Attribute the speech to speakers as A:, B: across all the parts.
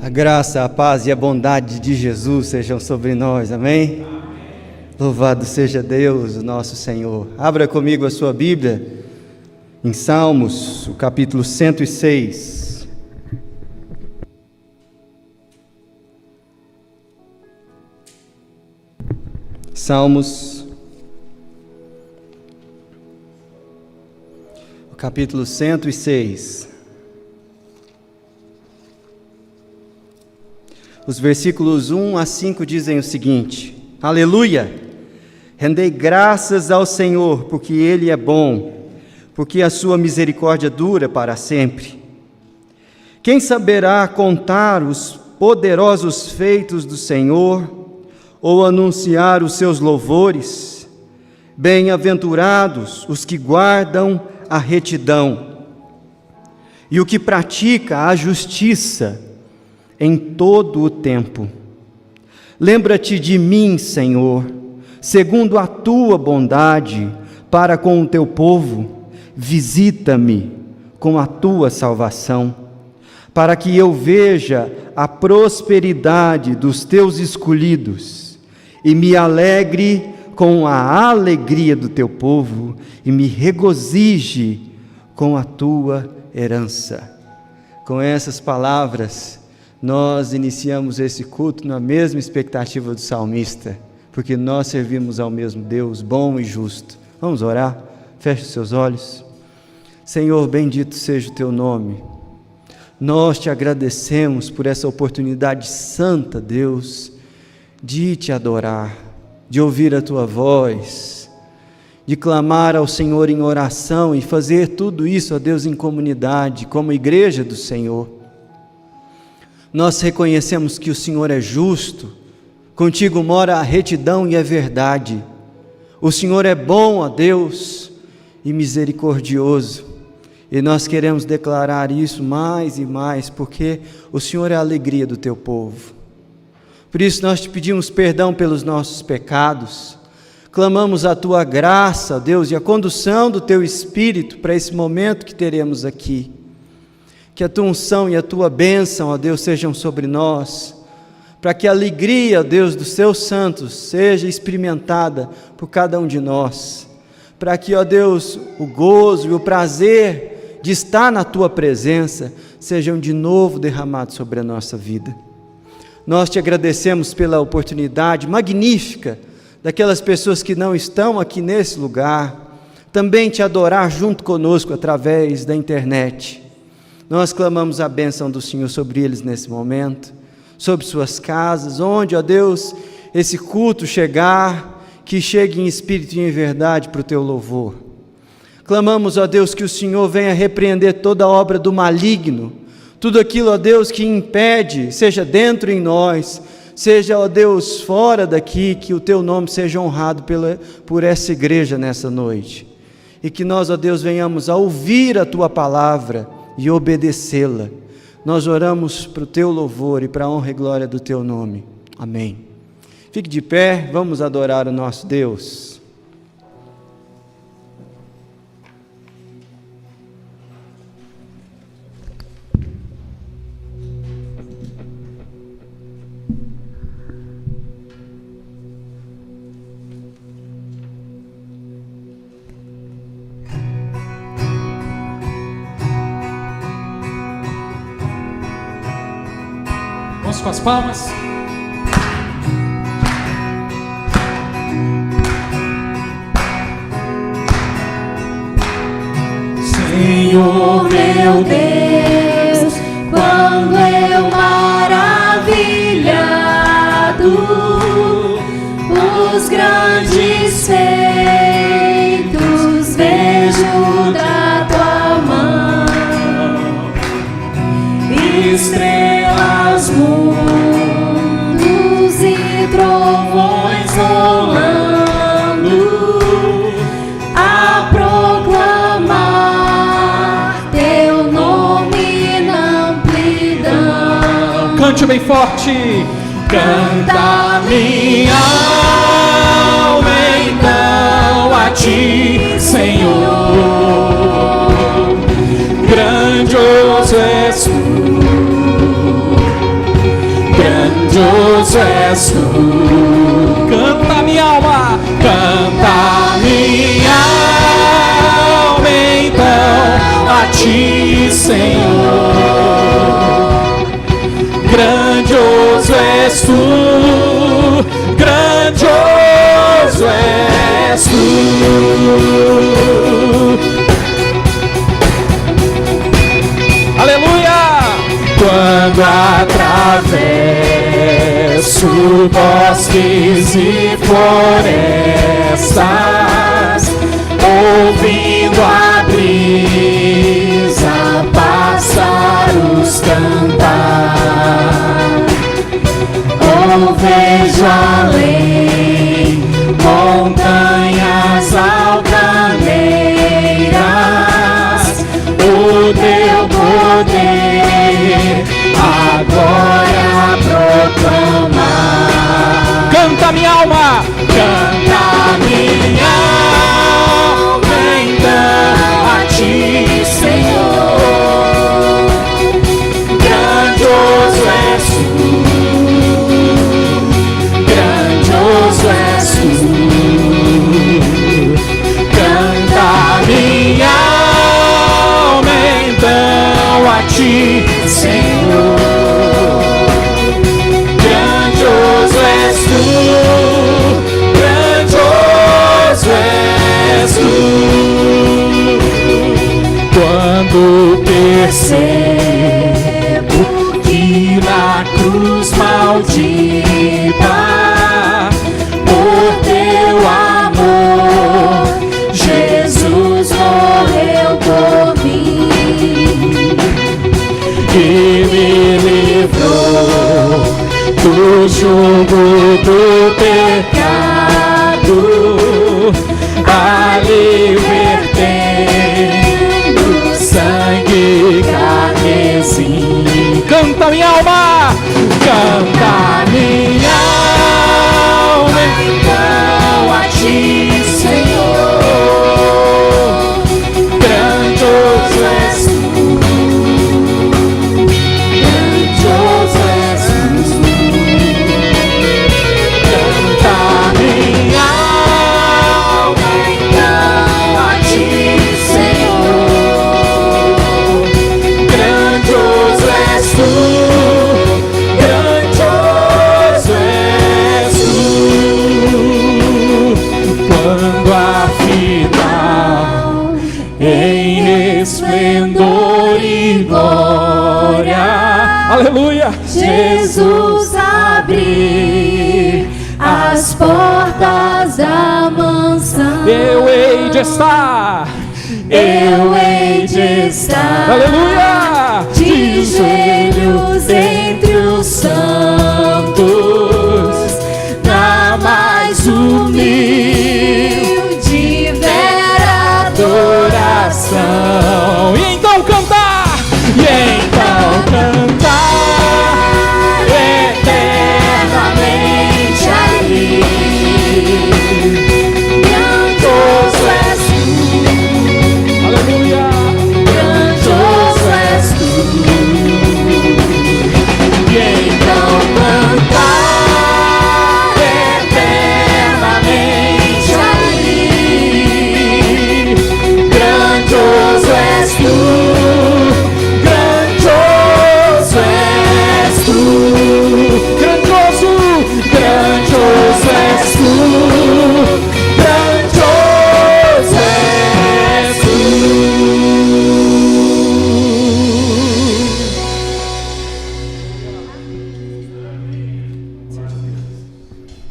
A: A graça, a paz e a bondade de Jesus sejam sobre nós, amém? Louvado seja Deus, o nosso Senhor. Abra comigo a sua Bíblia em Salmos, o capítulo 106. Salmos, o capítulo 106. Os versículos 1 a 5 dizem o seguinte: Aleluia! Rendei graças ao Senhor, porque Ele é bom, porque a sua misericórdia dura para sempre. Quem saberá contar os poderosos feitos do Senhor, ou anunciar os seus louvores? Bem-aventurados os que guardam a retidão e o que pratica a justiça em todo o tempo. Lembra-te de mim, Senhor, segundo a tua bondade para com o teu povo. Visita-me com a tua salvação, para que eu veja a prosperidade dos teus escolhidos e me alegre com a alegria do teu povo e me regozije com a tua herança. Com essas palavras, nós iniciamos esse culto na mesma expectativa do salmista, porque nós servimos ao mesmo Deus, bom e justo. Vamos orar? Feche os seus olhos. Senhor, bendito seja o teu nome. Nós te agradecemos por essa oportunidade santa, Deus, de te adorar, de ouvir a tua voz, de clamar ao Senhor em oração e fazer tudo isso, ó Deus, em comunidade, como igreja do Senhor. Nós reconhecemos que o Senhor é justo, contigo mora a retidão e a verdade. O Senhor é bom, ó Deus, e misericordioso. E nós queremos declarar isso mais e mais, porque o Senhor é a alegria do teu povo. Por isso nós te pedimos perdão pelos nossos pecados, clamamos a tua graça, ó Deus, e a condução do teu Espírito para esse momento que teremos aqui. Que a tua unção e a tua bênção, ó Deus, sejam sobre nós, para que a alegria, ó Deus, dos teus santos seja experimentada por cada um de nós, para que, ó Deus, o gozo e o prazer de estar na tua presença sejam de novo derramados sobre a nossa vida. Nós te agradecemos pela oportunidade magnífica daquelas pessoas que não estão aqui nesse lugar, também te adorar junto conosco através da internet. Nós clamamos a bênção do Senhor sobre eles nesse momento, sobre suas casas, onde, ó Deus, esse culto chegar, que chegue em espírito e em verdade para o teu louvor. Clamamos, ó Deus, que o Senhor venha repreender toda a obra do maligno, tudo aquilo, ó Deus, que impede, seja dentro em nós, seja, ó Deus, fora daqui, que o teu nome seja honrado por essa igreja nessa noite. E que nós, ó Deus, venhamos a ouvir a tua palavra e obedecê-la. Nós oramos para o teu louvor e para a honra e glória do teu nome. Amém Fique de pé, vamos adorar o nosso Deus.
B: Vamos com as palmas.
C: Senhor meu Deus, quando eu maravilhado os grandes feitos vejo da tua mão, estrelas, mundos e trovões rolando a proclamar teu nome na amplidão.
B: Cante bem forte.
C: Canta minha alma então a ti, Senhor. Grandioso és tu, grandioso és tu.
B: Canta minha alma.
C: Canta minha alma então a ti, Senhor. Grandioso és tu, grandioso és tu.
B: Aleluia.
C: Quando atravesso bosques e florestas, ouvindo a brisa, pássaros cantar, ou vejo além montanhas altaneiras, o teu poder agora proclamar.
B: Canta minha alma.
C: Canta minha alma então a ti, Senhor. Grandioso és tu, grandioso és tu. Canta minha alma então a ti, Senhor. Grandioso és tu, grandioso és tu. Quando percebo que na cruz maldita, por teu amor, Jesus morreu por mim e me livrou do jugo do pecado, ali vertendo sangue carmesim.
B: Canta minha alma.
C: Canta minha alma então a ti, Senhor. Grandioso és tu, grandioso és tu. Canta minha alma então a ti, Senhor. Grandioso és tu, grandioso és tu. Quando afinal em esplendor e glória,
B: Aleluia.
C: Jesus abrir as portas da mansão,
B: Eu hei de estar.
C: eu hei de estar
B: Aleluia.
C: de joelhos entre os santos, na mais humilde vera adoração.
B: E então cantar.
C: E então cantar eternamente a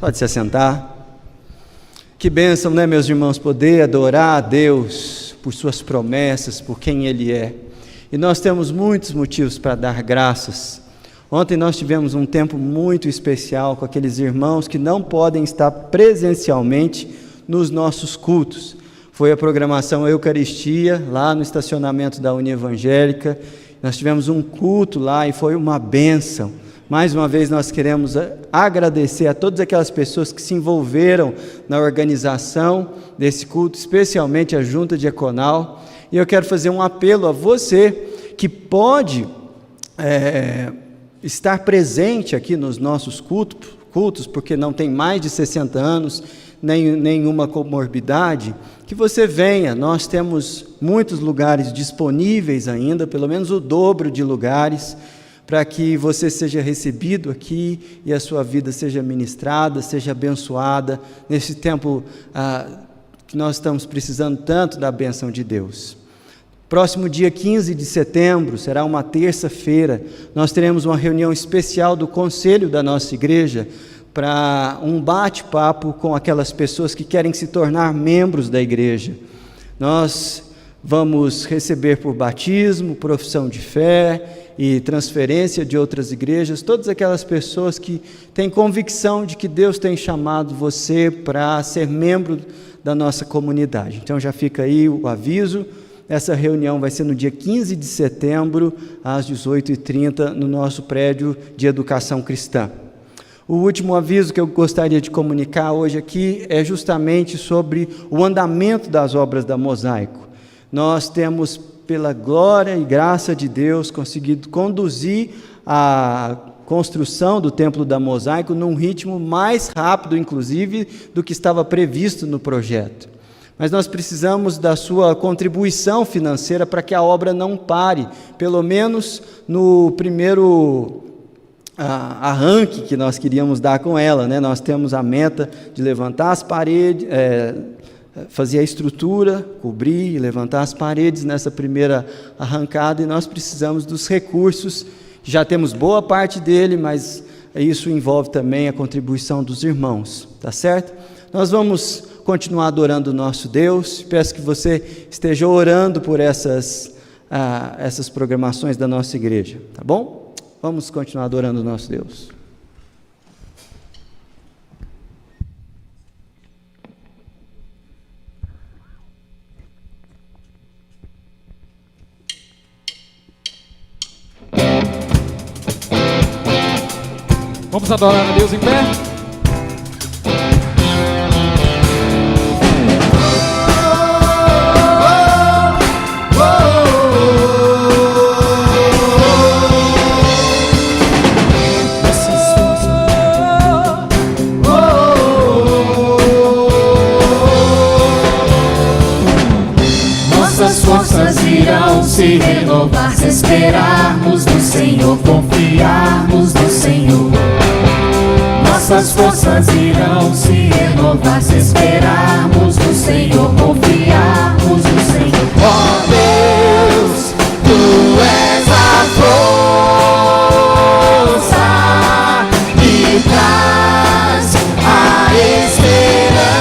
A: Pode se assentar. Que bênção, né, meus irmãos, poder adorar a Deus por suas promessas, por quem Ele é. E nós temos muitos motivos para dar graças. Ontem nós tivemos um tempo muito especial com aqueles irmãos que não podem estar presencialmente nos nossos cultos. Foi a programação Eucaristia, lá no estacionamento da União Evangélica. Nós tivemos um culto lá e foi uma bênção. Mais uma vez nós queremos agradecer a todas aquelas pessoas que se envolveram na organização desse culto, especialmente a Junta Diaconal. E eu quero fazer um apelo a você que pode estar presente aqui nos nossos cultos, porque não tem mais de 60 anos, nenhuma comorbidade, que você venha. Nós temos muitos lugares disponíveis ainda, pelo menos o dobro de lugares, para que você seja recebido aqui e a sua vida seja ministrada, seja abençoada, nesse tempo que nós estamos precisando tanto da bênção de Deus. Próximo dia 15 de setembro, será uma terça-feira, nós teremos uma reunião especial do conselho da nossa igreja, para um bate-papo com aquelas pessoas que querem se tornar membros da igreja. Nós vamos receber por batismo, profissão de fé e transferência de outras igrejas, todas aquelas pessoas que têm convicção de que Deus tem chamado você para ser membro da nossa comunidade. Então já fica aí o aviso, essa reunião vai ser no dia 15 de setembro, às 18h30, no nosso prédio de educação cristã. O último aviso que eu gostaria de comunicar hoje aqui é justamente sobre o andamento das obras da Mosaico. Nós temos, pela glória e graça de Deus, conseguido conduzir a construção do Templo da Mosaico num ritmo mais rápido, inclusive, do que estava previsto no projeto. Mas nós precisamos da sua contribuição financeira para que a obra não pare, pelo menos no primeiro arranque que nós queríamos dar com ela, né? Nós temos a meta de levantar as paredes, fazer a estrutura, cobrir e levantar as paredes nessa primeira arrancada, e nós precisamos dos recursos. Já temos boa parte dele, mas isso envolve também a contribuição dos irmãos, tá certo? Nós vamos continuar adorando o nosso Deus. Peço que você esteja orando por essas programações da nossa igreja, tá bom? Vamos continuar adorando o nosso Deus.
B: Vamos adorar a Deus em pé?
C: Irão se renovar se esperarmos no Senhor, confiarmos no Senhor. Nossas forças irão se renovar se esperarmos no Senhor, confiarmos no Senhor. Ó Deus, Tu és a força que traz a esperança.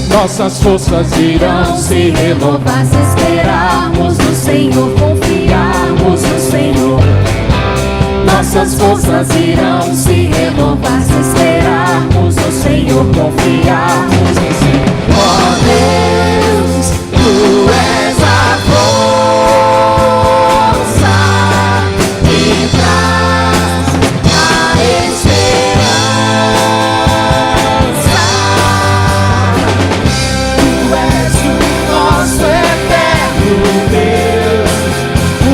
B: Nossas forças irão se renovar
C: se esperarmos no Senhor, confiarmos no Senhor. Nossas forças irão se renovar se esperarmos no Senhor, confiarmos no Senhor. Ó Deus, Tu és a força que traz a esperança. Tu és o nosso eterno Deus, o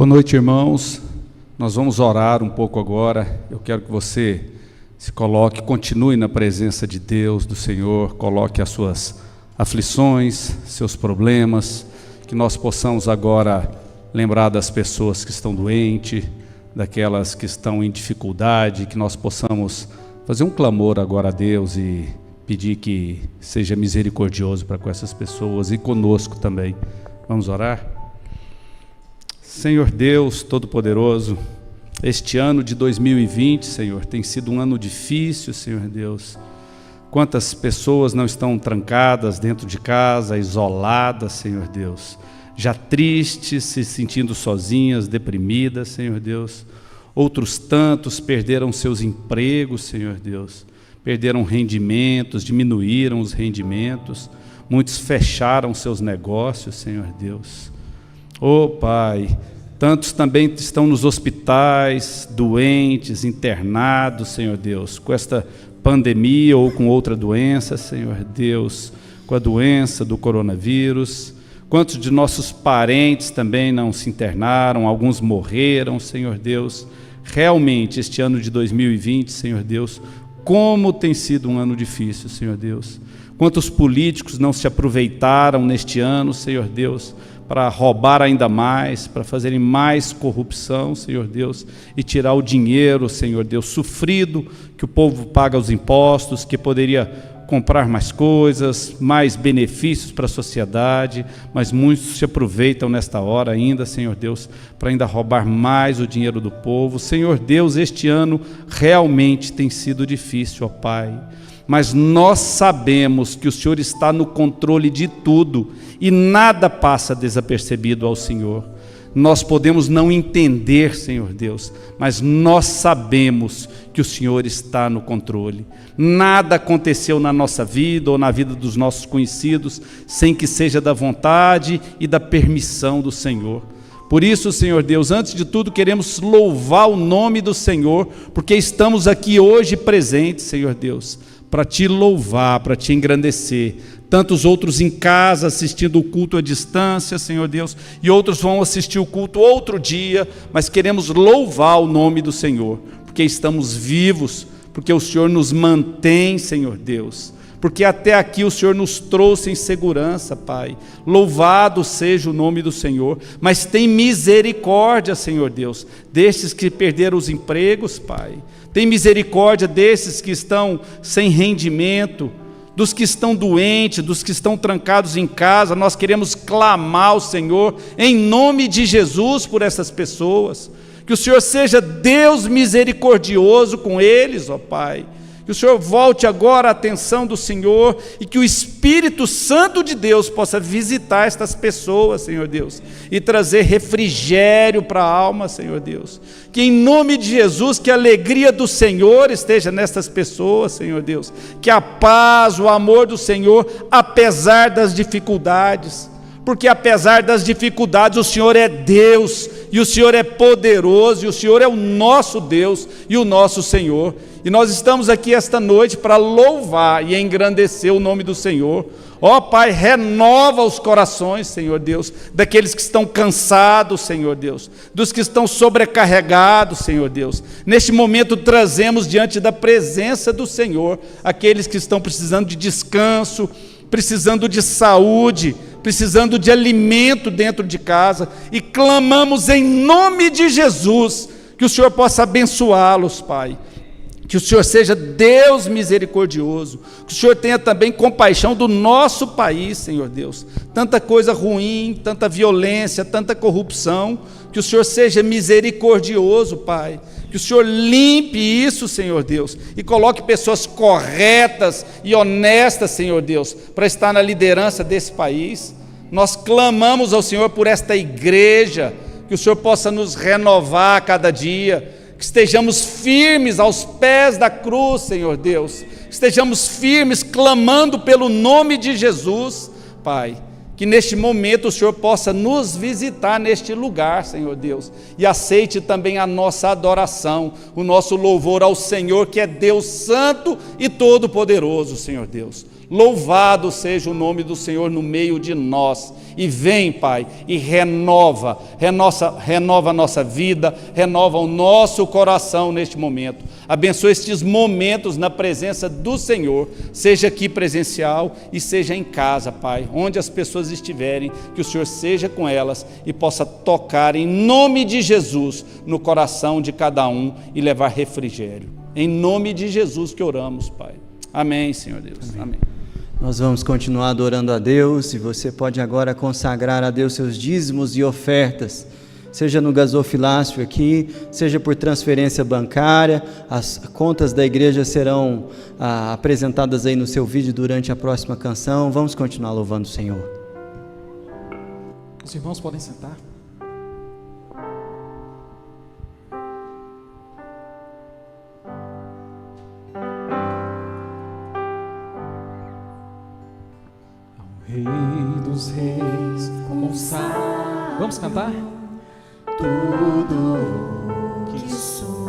B: Boa noite, irmãos. Nós vamos orar um pouco agora. Eu quero que você se coloque, continue na presença de Deus, do Senhor, coloque as suas aflições, seus problemas, que nós possamos agora lembrar das pessoas que estão doentes, daquelas que estão em dificuldade, que nós possamos fazer um clamor agora a Deus e pedir que seja misericordioso para com essas pessoas e conosco também. Vamos orar? Senhor Deus Todo-Poderoso, este ano de 2020, Senhor, tem sido um ano difícil, Senhor Deus. Quantas pessoas não estão trancadas dentro de casa, isoladas, Senhor Deus, já tristes, se sentindo sozinhas, deprimidas, Senhor Deus. Outros tantos perderam seus empregos, Senhor Deus, perderam rendimentos, diminuíram os rendimentos, muitos fecharam seus negócios, Senhor Deus. Oh Pai, tantos também estão nos hospitais, doentes, internados, Senhor Deus, com esta pandemia ou com outra doença, Senhor Deus, com a doença do coronavírus. Quantos de nossos parentes também não se internaram, alguns morreram, Senhor Deus. Realmente, este ano de 2020, Senhor Deus, como tem sido um ano difícil, Senhor Deus. Quantos políticos não se aproveitaram neste ano, Senhor Deus, para roubar ainda mais, para fazerem mais corrupção, Senhor Deus, e tirar o dinheiro, Senhor Deus, sofrido, que o povo paga os impostos, que poderia comprar mais coisas, mais benefícios para a sociedade, mas muitos se aproveitam nesta hora ainda, Senhor Deus, para ainda roubar mais o dinheiro do povo. Senhor Deus, este ano realmente tem sido difícil, ó Pai, mas nós sabemos que o Senhor está no controle de tudo e nada passa desapercebido ao Senhor. Nós podemos não entender, Senhor Deus, mas nós sabemos que o Senhor está no controle. Nada aconteceu na nossa vida ou na vida dos nossos conhecidos sem que seja da vontade e da permissão do Senhor. Por isso, Senhor Deus, antes de tudo queremos louvar o nome do Senhor, porque estamos aqui hoje presentes, Senhor Deus, para te louvar, para te engrandecer. Tantos outros em casa assistindo o culto à distância, Senhor Deus, e outros vão assistir o culto outro dia, mas queremos louvar o nome do Senhor, porque estamos vivos, porque o Senhor nos mantém, Senhor Deus, porque até aqui o Senhor nos trouxe em segurança, Pai. Louvado seja o nome do Senhor, mas tem misericórdia, Senhor Deus, destes que perderam os empregos, Pai. Tem misericórdia desses que estão sem rendimento, dos que estão doentes, dos que estão trancados em casa. Nós queremos clamar ao Senhor, em nome de Jesus, por essas pessoas. Que o Senhor seja Deus misericordioso com eles, ó Pai. Que o Senhor volte agora a atenção do Senhor e que o Espírito Santo de Deus possa visitar estas pessoas, Senhor Deus, e trazer refrigério para a alma, Senhor Deus. Que em nome de Jesus, que a alegria do Senhor esteja nestas pessoas, Senhor Deus. Que a paz, o amor do Senhor, apesar das dificuldades, porque apesar das dificuldades o Senhor é Deus, e o Senhor é poderoso, e o Senhor é o nosso Deus e o nosso Senhor. E nós estamos aqui esta noite para louvar e engrandecer o nome do Senhor. Ó Pai, renova os corações, Senhor Deus, daqueles que estão cansados, Senhor Deus, dos que estão sobrecarregados, Senhor Deus. Neste momento trazemos diante da presença do Senhor aqueles que estão precisando de descanso, precisando de saúde, precisando de alimento dentro de casa, e clamamos em nome de Jesus, que o Senhor possa abençoá-los, Pai. Que o Senhor seja Deus misericordioso, que o Senhor tenha também compaixão do nosso país, Senhor Deus. Tanta coisa ruim, tanta violência, tanta corrupção, que o Senhor seja misericordioso, Pai. Que o Senhor limpe isso, Senhor Deus, e coloque pessoas corretas e honestas, Senhor Deus, para estar na liderança desse país. Nós clamamos ao Senhor por esta igreja, que o Senhor possa nos renovar a cada dia, que estejamos firmes aos pés da cruz, Senhor Deus, que estejamos firmes clamando pelo nome de Jesus, Pai, que neste momento o Senhor possa nos visitar neste lugar, Senhor Deus, e aceite também a nossa adoração, o nosso louvor ao Senhor, que é Deus santo e todo-poderoso, Senhor Deus. Louvado seja o nome do Senhor no meio de nós. E vem, Pai, e renova a nossa vida, renova o nosso coração neste momento. Abençoa estes momentos na presença do Senhor, seja aqui presencial e seja em casa, Pai, onde as pessoas estiverem, que o Senhor seja com elas e possa tocar em nome de Jesus no coração de cada um e levar refrigério. Em nome de Jesus que oramos, Pai. Amém, Senhor Deus. Amém.
A: Nós vamos continuar adorando a Deus, e você pode agora consagrar a Deus seus dízimos e ofertas, seja no gasofilácio aqui, seja por transferência bancária. As contas da igreja serão apresentadas aí no seu vídeo durante a próxima canção. Vamos continuar louvando o Senhor.
D: Os irmãos podem sentar. Rei dos reis, consagrado. Vamos cantar? Tudo que sou,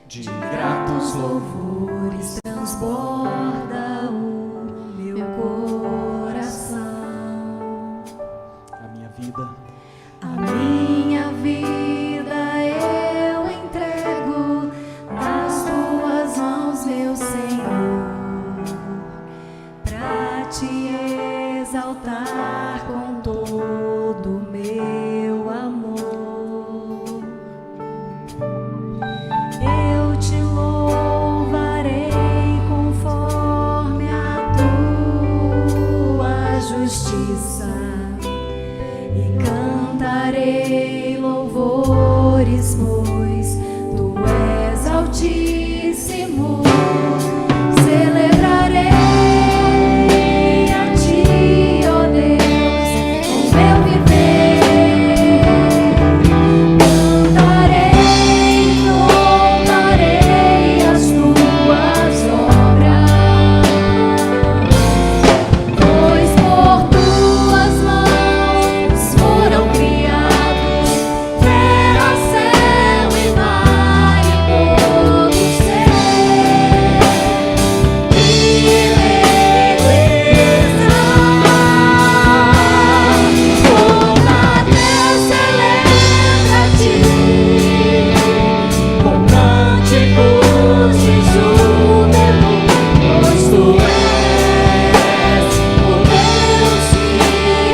D: de gratos louvores
C: transborda o meu coração.
D: A minha vida,
C: A minha vida eu entrego nas tuas mãos, meu Senhor, pra te exaltar com todo o meu amor. Eu te louvarei conforme a tua justiça e cantarei louvores, pois tu és altíssimo. Celebrarei a ti, ó Deus, com meu viver. Cantarei, contarei as tuas obras, pois por tuas mãos foram criados terra, céu e mar e todo ser.
D: com cânticos de júbilo, pois tu és o Deus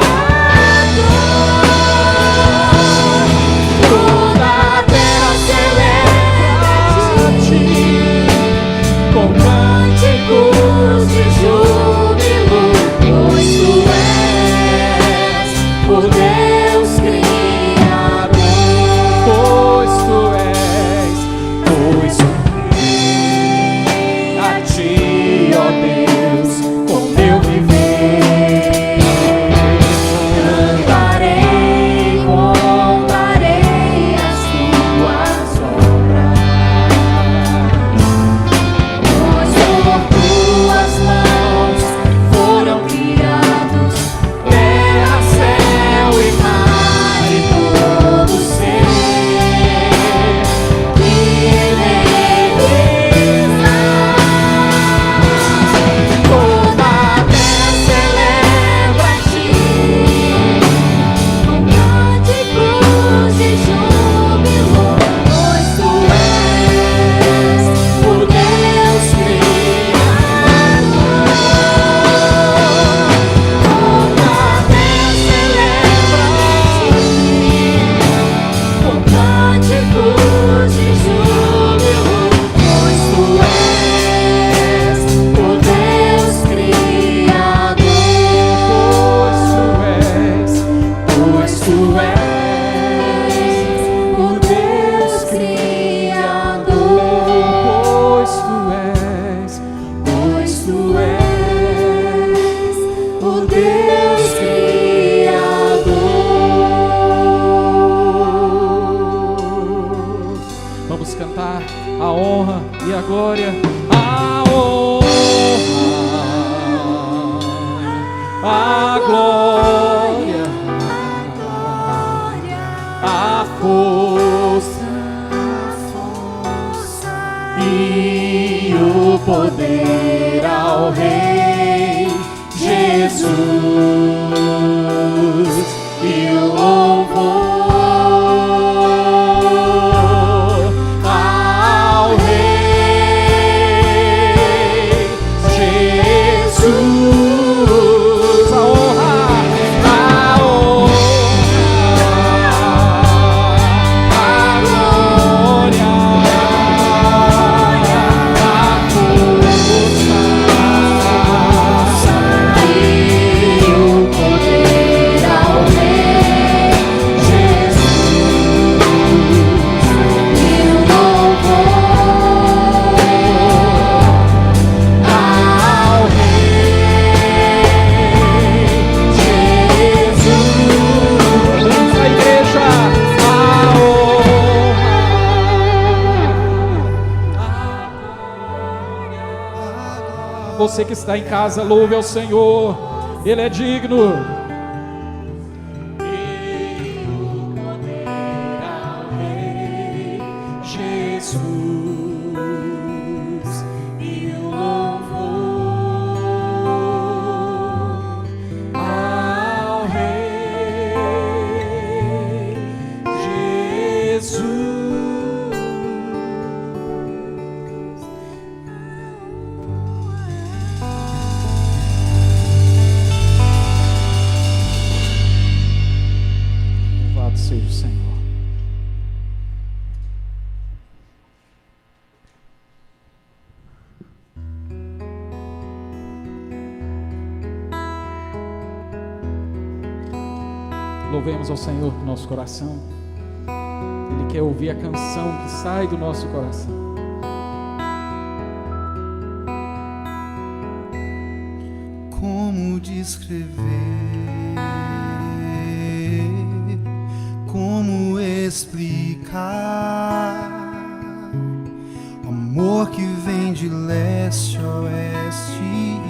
D: Criador. Toda a terra celebra a ti, com cânticos de júbilo, pois tu és o Deus Criador. Pois tu és a ti, ó Deus, com meu viver.
C: Cantarei, contarei as tuas obras, pois por tuas mãos foram criados
D: Terra, céu e mar
C: e todo ser.
D: toda a terra celebra a ti,
C: Com cânticos de júbilo, pois tu és
D: o Deus Criador. Toda a terra celebra a ti,
C: com cânticos de júbilo, pois tu és o Deus Criador.
D: pois tu és
C: o Deus Criador.
D: pois tu és
C: O Deus Criador.
D: Vamos cantar a honra e a glória. A honra, a glória, a força e o poder ao Você que está em casa, louve ao Senhor, Ele é digno. Seja o Senhor. Louvemos ao Senhor com nosso coração. Ele quer ouvir a canção que sai do nosso coração.
E: Como descrever? Como explicar o amor que vem de leste a oeste e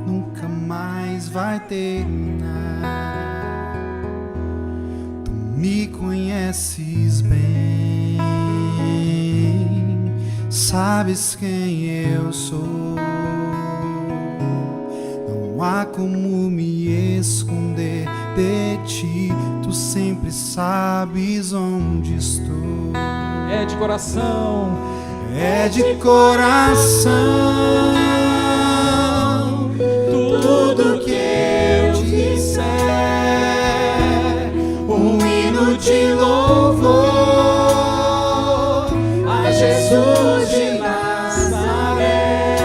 E: nunca mais vai terminar? Tu me conheces bem, sabes quem eu sou. Não há como me esconder de ti. Tu sempre sabes onde estou.
D: É de coração,
E: é de coração. Tudo que eu disser, um hino de louvor a Jesus de Nazaré.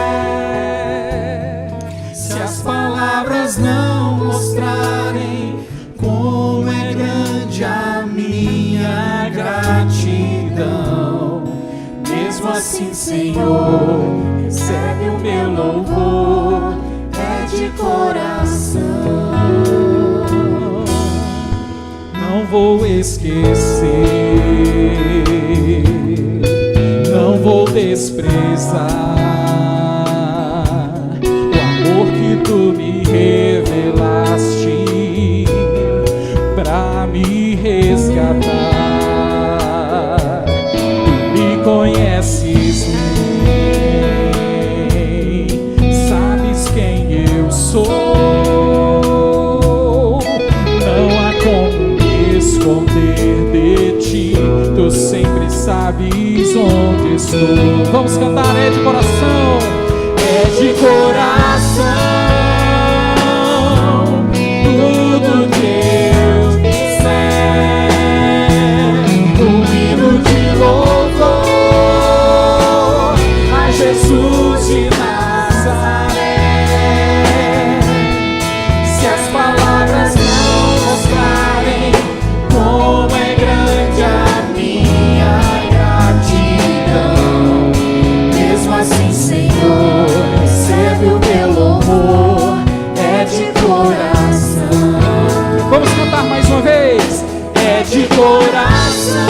E: Se as palavras não mostrarem como é grande a minha gratidão, mesmo assim, Senhor, recebe o meu louvor, é de coração.
D: não vou esquecer, não vou desprezar o amor que tu me revelaste pra me resgatar. Tu me conheces bem, sabes quem eu sou, não há como me esconder de ti, tu sempre sabes onde estou. Vamos cantar, é de coração, é de coração. Tudo que eu disser, um hino de louvor a Jesus de Nazaré. Se as palavras não mostrarem como é grande a minha gratidão, mesmo assim, Senhor, recebe o meu louvor, é de coração. Vamos cantar mais uma vez, é de coração.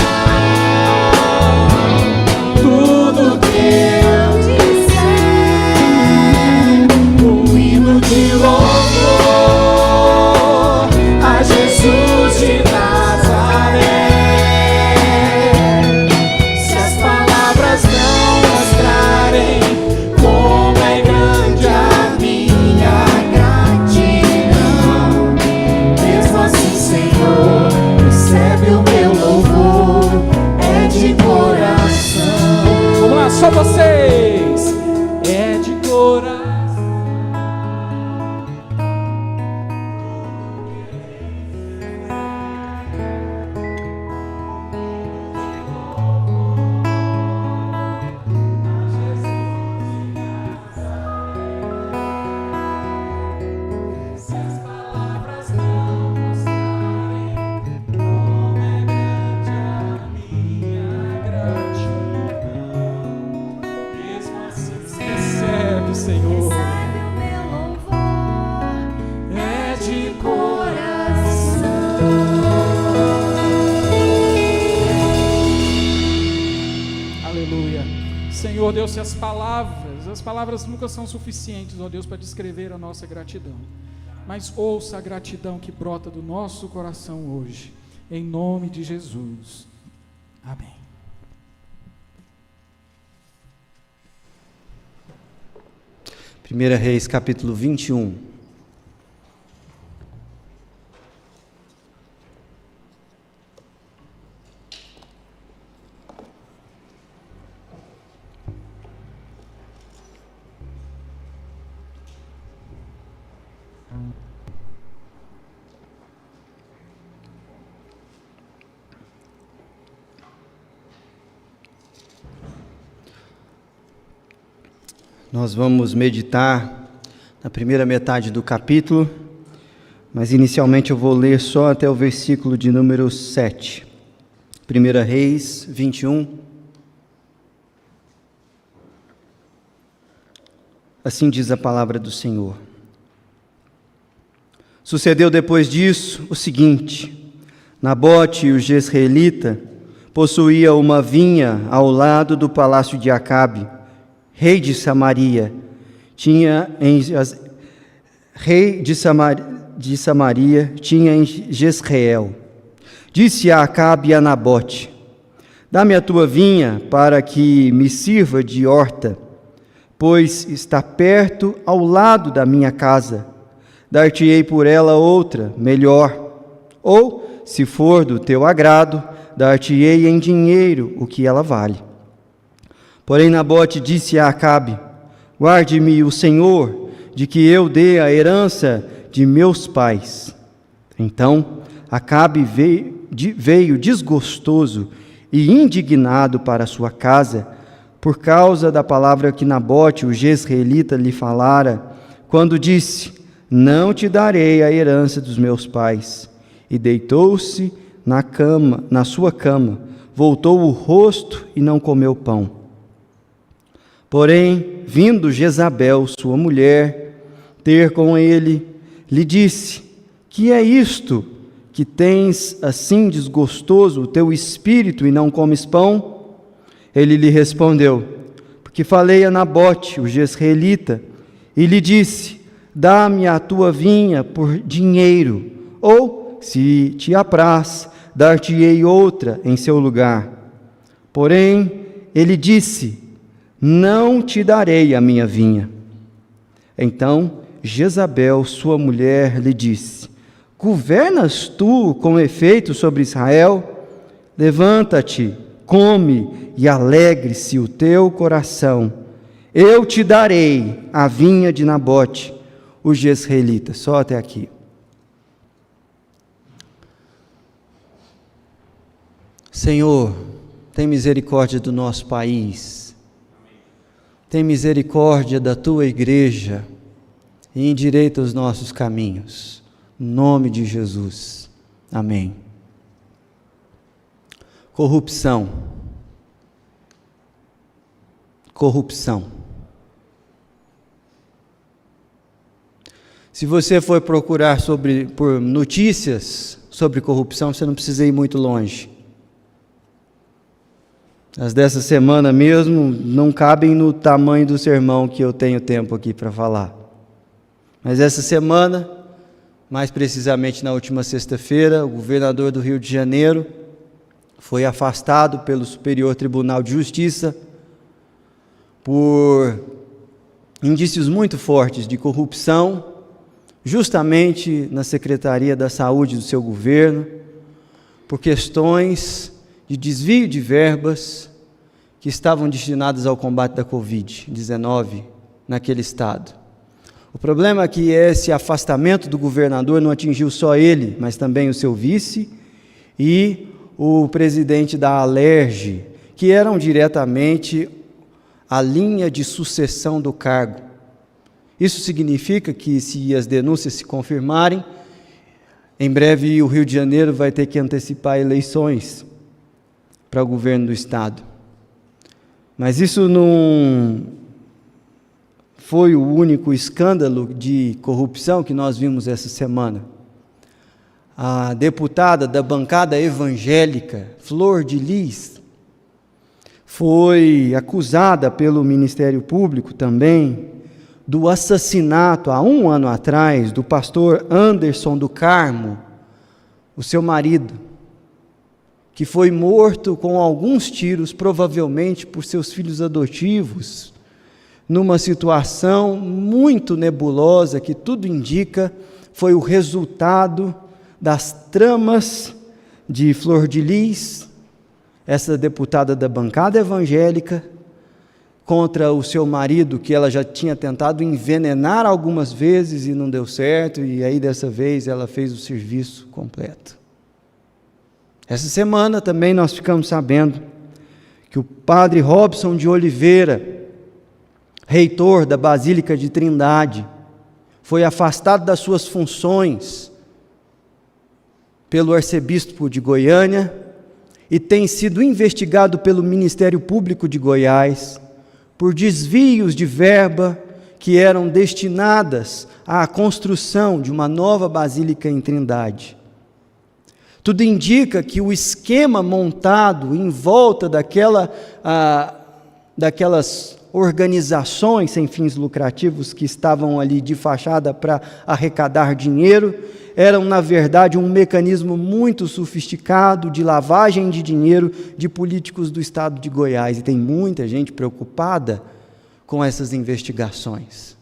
D: Tudo que eu disser, um hino de louvor a Jesus de Nazaré. Se as palavras não mostrarem como é grande a minha gratidão, mesmo assim, Senhor, recebe o meu louvor, é de coração. Vamos lá, só vocês, é de coração. Se as palavras não mostrarem como é grande a minha gratidão, mesmo assim recebe, Senhor,
C: Recebe o meu louvor,
D: é de
C: coração.
D: Aleluia. Senhor Deus, se as palavras As palavras nunca são suficientes, ó Deus, para descrever a nossa gratidão. Mas ouça a gratidão que brota do nosso coração hoje. Em nome de Jesus. Amém.
A: Primeira Reis, capítulo 21. Nós vamos meditar na primeira metade do capítulo, mas inicialmente eu vou ler só até o versículo de número 7. 1 Reis 21. Assim diz a palavra do Senhor. Sucedeu depois disso o seguinte: Nabote, o jezreelita, possuía uma vinha ao lado do palácio de Acabe, rei de Samaria. Rei de Samaria tinha em Jezreel. Disse a Acabe e a Nabote: dá-me a tua vinha para que me sirva de horta, pois está perto ao lado da minha casa. Dar-te-ei por ela outra, melhor. Ou, se for do teu agrado, dar-te-ei em dinheiro o que ela vale. Porém Nabote disse a Acabe: guarde-me o Senhor de que eu dê a herança de meus pais. Então Acabe veio desgostoso e indignado para sua casa, por causa da palavra que Nabote, o jezreelita, lhe falara, quando disse: não te darei a herança dos meus pais. E deitou-se na sua cama, voltou o rosto e não comeu pão. Porém, vindo Jezabel, sua mulher, ter com ele, lhe disse: que é isto que tens assim desgostoso o teu espírito e não comes pão? Ele lhe respondeu: porque falei a Nabote, o jezreelita, e lhe disse: dá-me a tua vinha por dinheiro, ou, se te apraz, dar-te-ei outra em seu lugar. Porém, ele disse: não te darei a minha vinha. Então Jezabel, sua mulher, lhe disse: governas tu com efeito sobre Israel? Levanta-te, come e alegre-se o teu coração. Eu te darei a vinha de Nabote, o jezreelita. Só até aqui. Senhor, tem misericórdia do nosso país. Tem misericórdia da tua igreja e endireita os nossos caminhos. Em nome de Jesus. Amém. Corrupção. Corrupção. Se você for procurar por notícias sobre corrupção, você não precisa ir muito longe. As dessa semana mesmo não cabem no tamanho do sermão que eu tenho tempo aqui para falar. Mas essa semana, mais precisamente na última sexta-feira, o governador do Rio de Janeiro foi afastado pelo Superior Tribunal de Justiça por indícios muito fortes de corrupção, justamente na Secretaria da Saúde do seu governo, por questões de desvio de verbas que estavam destinadas ao combate da Covid-19 naquele estado. O problema é que esse afastamento do governador não atingiu só ele, mas também o seu vice e o presidente da Alerj, que eram diretamente a linha de sucessão do cargo. Isso significa que, se as denúncias se confirmarem, em breve o Rio de Janeiro vai ter que antecipar eleições para o governo do estado. Mas isso não foi o único escândalo de corrupção que nós vimos essa semana. A deputada da bancada evangélica, Flor de Lis, foi acusada pelo Ministério Público também do assassinato, há 1 ano atrás, do pastor Anderson do Carmo, o seu marido, que foi morto com alguns tiros, provavelmente por seus filhos adotivos, numa situação muito nebulosa, que tudo indica foi o resultado das tramas de Flor de Lis, essa deputada da bancada evangélica, contra o seu marido, que ela já tinha tentado envenenar algumas vezes e não deu certo, e aí dessa vez ela fez o serviço completo. Essa semana também nós ficamos sabendo que o padre Robson de Oliveira, reitor da Basílica de Trindade, foi afastado das suas funções pelo arcebispo de Goiânia e tem sido investigado pelo Ministério Público de Goiás por desvios de verba que eram destinadas à construção de uma nova basílica em Trindade. Tudo indica que o esquema montado em volta daquelas organizações sem fins lucrativos que estavam ali de fachada para arrecadar dinheiro, eram, na verdade, um mecanismo muito sofisticado de lavagem de dinheiro de políticos do estado de Goiás. E tem muita gente preocupada com essas investigações.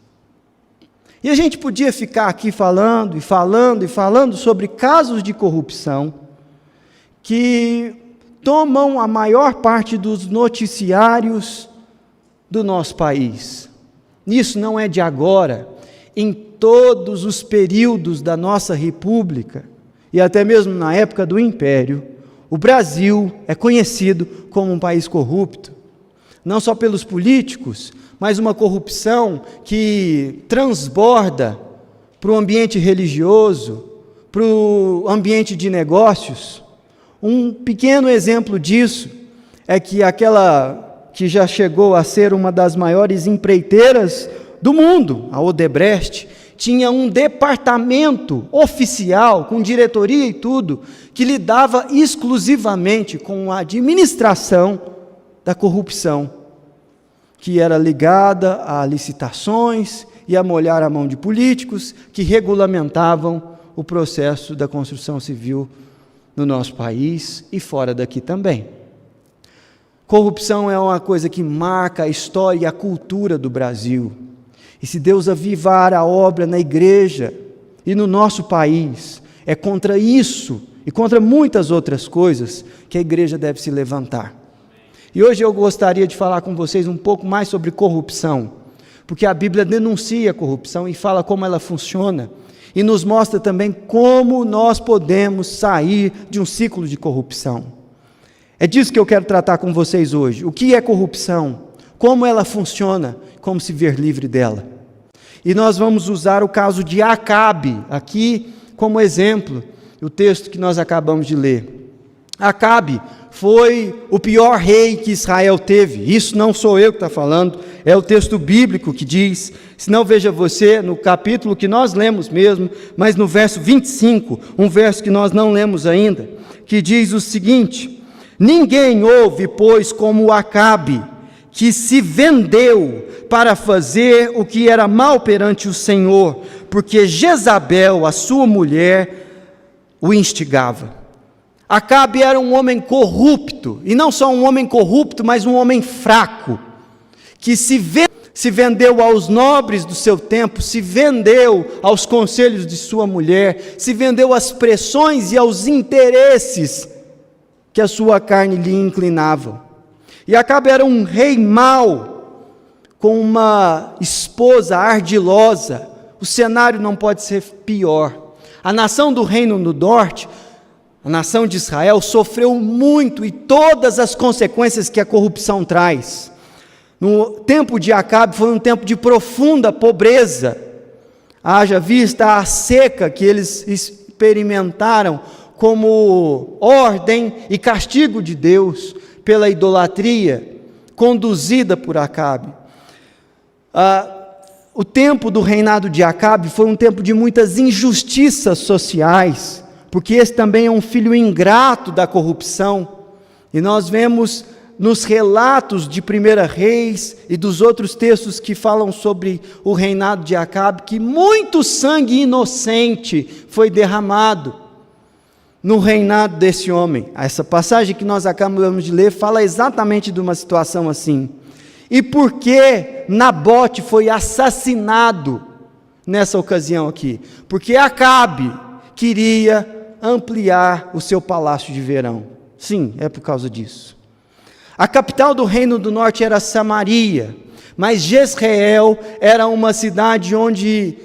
A: E a gente podia ficar aqui falando sobre casos de corrupção que tomam a maior parte dos noticiários do nosso país. Isso não é de agora. Em todos os períodos da nossa república, e até mesmo na época do Império, o Brasil é conhecido como um país corrupto, não só pelos políticos, mas uma corrupção que transborda para o ambiente religioso, para o ambiente de negócios. Um pequeno exemplo disso é que aquela que já chegou a ser uma das maiores empreiteiras do mundo, a Odebrecht, tinha um departamento oficial, com diretoria e tudo, que lidava exclusivamente com a administração da corrupção, que era ligada a licitações e a molhar a mão de políticos que regulamentavam o processo da construção civil no nosso país e fora daqui também. Corrupção é uma coisa que marca a história e a cultura do Brasil. E se Deus avivar a obra na igreja e no nosso país, é contra isso e contra muitas outras coisas que a igreja deve se levantar. E hoje eu gostaria de falar com vocês um pouco mais sobre corrupção, porque a Bíblia denuncia a corrupção e fala como ela funciona, e nos mostra também como nós podemos sair de um ciclo de corrupção. É disso que eu quero tratar com vocês hoje. O que é corrupção? Como ela funciona? Como se ver livre dela? E nós vamos usar o caso de Acabe aqui como exemplo, o texto que nós acabamos de ler. Acabe foi o pior rei que Israel teve. Isso não sou eu que estou falando, é o texto bíblico que diz. Se não, veja você no capítulo que nós lemos mesmo, mas no verso 25, um verso que nós não lemos ainda, que diz o seguinte: ninguém houve, pois, como Acabe, que se vendeu para fazer o que era mal perante o Senhor, porque Jezabel, a sua mulher, o instigava. Acabe era um homem corrupto, e não só um homem corrupto, mas um homem fraco, que se vendeu aos nobres do seu tempo, se vendeu aos conselhos de sua mulher, se vendeu às pressões e aos interesses que a sua carne lhe inclinava. E Acabe era um rei mau, com uma esposa ardilosa. O cenário não pode ser pior. A nação do reino do norte, a nação de Israel, sofreu muito e todas as consequências que a corrupção traz. No tempo de Acabe foi um tempo de profunda pobreza. Haja vista a seca que eles experimentaram como ordem e castigo de Deus pela idolatria conduzida por Acabe. O tempo do reinado de Acabe foi um tempo de muitas injustiças sociais, porque esse também é um filho ingrato da corrupção, e nós vemos nos relatos de 1 Reis e dos outros textos que falam sobre o reinado de Acabe, que muito sangue inocente foi derramado no reinado desse homem. Essa passagem que nós acabamos de ler fala exatamente de uma situação assim. E por que Nabote foi assassinado nessa ocasião aqui? Porque Acabe queria ampliar o seu palácio de verão. Sim, é por causa disso. A capital do reino do norte era Samaria, mas Jezreel era uma cidade onde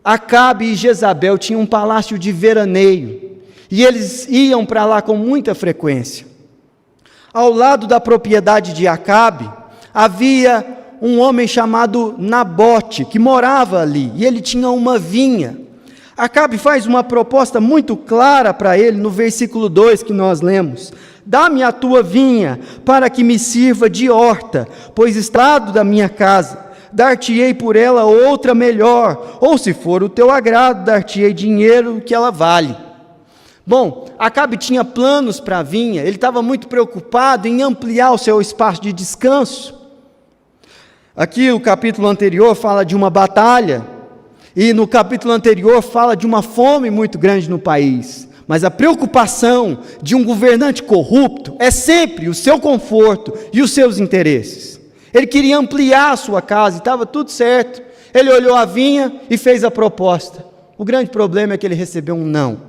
A: Acabe e Jezabel tinham um palácio de veraneio, e eles iam para lá com muita frequência. Ao lado da propriedade de Acabe, havia um homem chamado Nabote, que morava ali, e ele tinha uma vinha. Acabe faz uma proposta muito clara para ele no versículo 2 que nós lemos: dá-me a tua vinha, para que me sirva de horta, pois estado da minha casa, dar-te-ei por ela outra melhor, ou se for o teu agrado, dar-te-ei dinheiro que ela vale. Bom, Acabe tinha planos para a vinha, ele estava muito preocupado em ampliar o seu espaço de descanso. Aqui o capítulo anterior fala de uma batalha, e no capítulo anterior fala de uma fome muito grande no país. Mas a preocupação de um governante corrupto é sempre o seu conforto e os seus interesses. Ele queria ampliar a sua casa e estava tudo certo. Ele olhou a vinha e fez a proposta. O grande problema é que ele recebeu um não.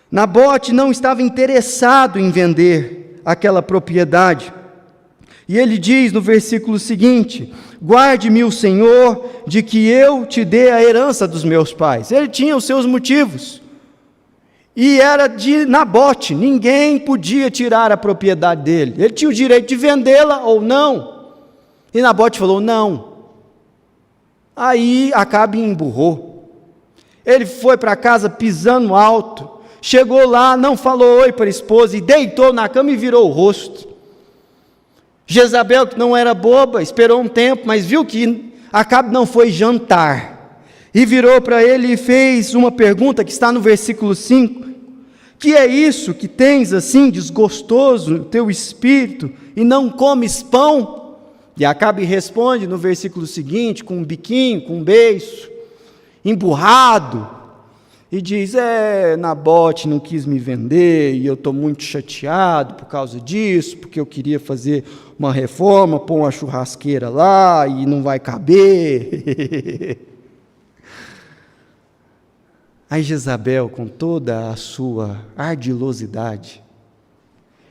A: Nabote não estava interessado em vender aquela propriedade. E ele diz no versículo seguinte: guarde-me o Senhor de que eu te dê a herança dos meus pais. Ele tinha os seus motivos. E era de Nabote, ninguém podia tirar a propriedade dele. Ele tinha o direito de vendê-la ou não. E Nabote falou não. Aí Acabe emburrou. Ele foi para casa pisando alto. Chegou lá, não falou oi para a esposa e deitou na cama e virou o rosto. Jezabel, que não era boba, esperou um tempo, mas viu que Acabe não foi jantar. E virou para ele e fez uma pergunta que está no versículo 5. Que é isso que tens assim desgostoso no teu espírito e não comes pão? E Acabe responde no versículo seguinte, com um biquinho, com um beiço, emburrado. E diz, Nabote não quis me vender, e eu estou muito chateado por causa disso, porque eu queria fazer uma reforma, pôr uma churrasqueira lá, e não vai caber. Aí Jezabel, com toda a sua ardilosidade,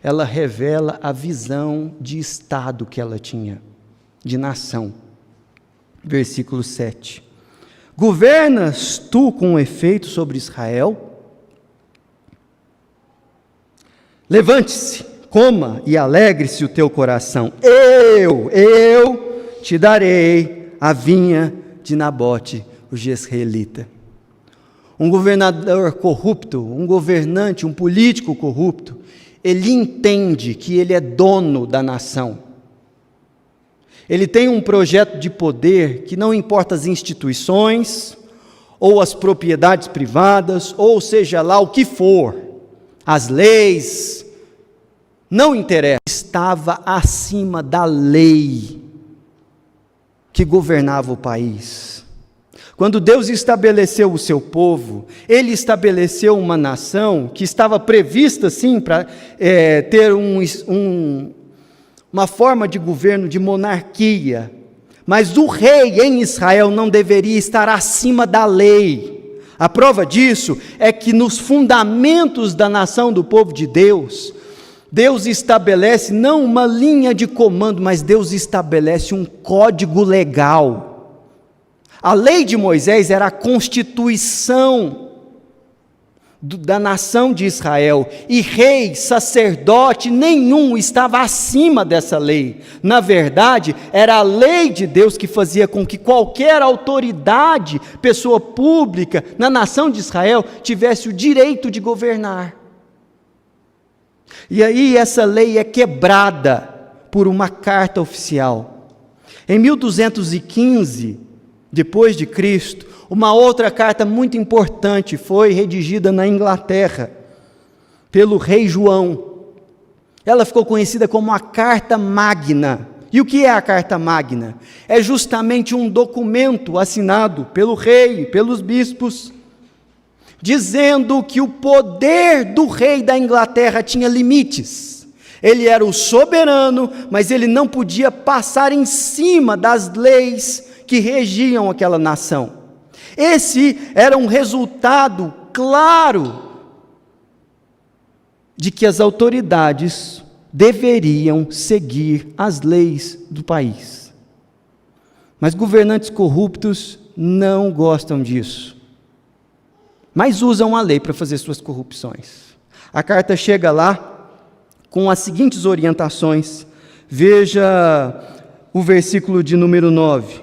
A: ela revela a visão de Estado que ela tinha, de nação. Versículo 7. Governas tu com efeito sobre Israel? Levante-se, coma e alegre-se o teu coração. Eu te darei a vinha de Nabote, o jezreelita. Um governador corrupto, um governante, um político corrupto, ele entende que ele é dono da nação. Ele tem um projeto de poder que não importa as instituições, ou as propriedades privadas, ou seja lá o que for, as leis, não interessa. Estava acima da lei que governava o país. Quando Deus estabeleceu o seu povo, Ele estabeleceu uma nação que estava prevista sim para ter uma forma de governo de monarquia, mas o rei em Israel não deveria estar acima da lei. A prova disso é que nos fundamentos da nação do povo de Deus, Deus estabelece não uma linha de comando, mas Deus estabelece um código legal. A lei de Moisés era a constituição da nação de Israel, e rei, sacerdote nenhum estava acima dessa lei. Na verdade, era a lei de Deus que fazia com que qualquer autoridade, pessoa pública na nação de Israel tivesse o direito de governar. E aí essa lei é quebrada por uma carta oficial. Em 1215, depois de Cristo, uma outra carta muito importante foi redigida na Inglaterra, pelo rei João. Ela ficou conhecida como a Carta Magna. E o que é a Carta Magna? É justamente um documento assinado pelo rei, pelos bispos, dizendo que o poder do rei da Inglaterra tinha limites. Ele era o soberano, mas ele não podia passar em cima das leis que regiam aquela nação. Esse era um resultado claro de que as autoridades deveriam seguir as leis do país. Mas governantes corruptos não gostam disso, mas usam a lei para fazer suas corrupções. A carta chega lá com as seguintes orientações. Veja o versículo de número 9.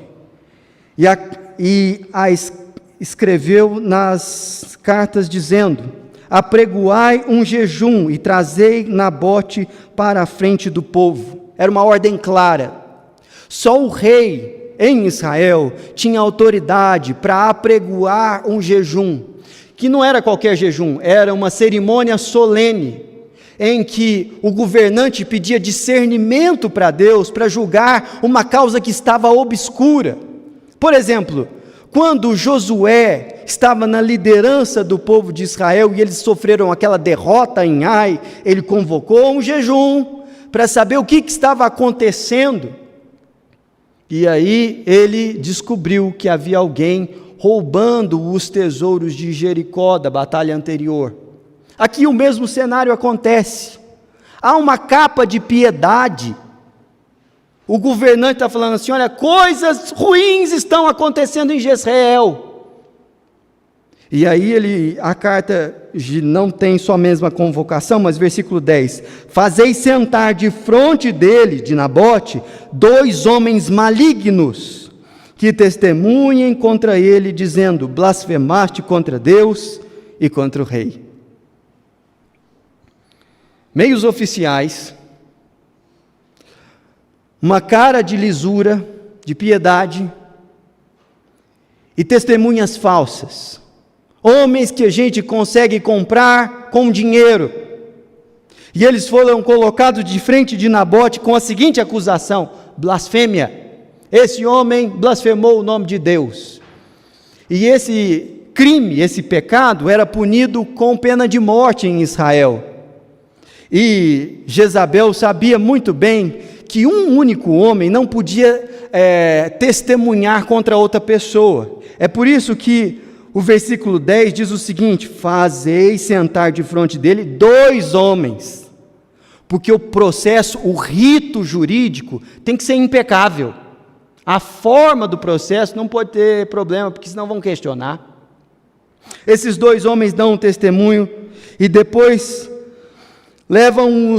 A: Escreveu nas cartas dizendo: apregoai um jejum e trazei Nabote para a frente do povo. Era uma ordem clara. Só o rei em Israel tinha autoridade para apregoar um jejum, que não era qualquer jejum, era uma cerimônia solene, em que o governante pedia discernimento para Deus, para julgar uma causa que estava obscura. Por exemplo, quando Josué estava na liderança do povo de Israel e eles sofreram aquela derrota em Ai, ele convocou um jejum para saber o que estava acontecendo. E aí ele descobriu que havia alguém roubando os tesouros de Jericó, da batalha anterior. Aqui o mesmo cenário acontece. Há uma capa de piedade. O governante está falando assim: olha, coisas ruins estão acontecendo em Jezreel. E aí a carta não tem só a mesma convocação, mas versículo 10: fazei sentar de fronte dele, de Nabote, 2 homens malignos, que testemunhem contra ele, dizendo: blasfemaste contra Deus e contra o rei. Meios oficiais, uma cara de lisura, de piedade, e testemunhas falsas, homens que a gente consegue comprar com dinheiro, e eles foram colocados de frente de Nabote com a seguinte acusação: blasfêmia. Esse homem blasfemou o nome de Deus, e esse crime, esse pecado era punido com pena de morte em Israel. E Jezabel sabia muito bem que um único homem não podia testemunhar contra outra pessoa. É por isso que o versículo 10 diz o seguinte: fazei sentar de frente dele 2 homens, porque o processo, o rito jurídico tem que ser impecável. A forma do processo não pode ter problema, porque senão vão questionar. Esses 2 homens dão um testemunho e depois levam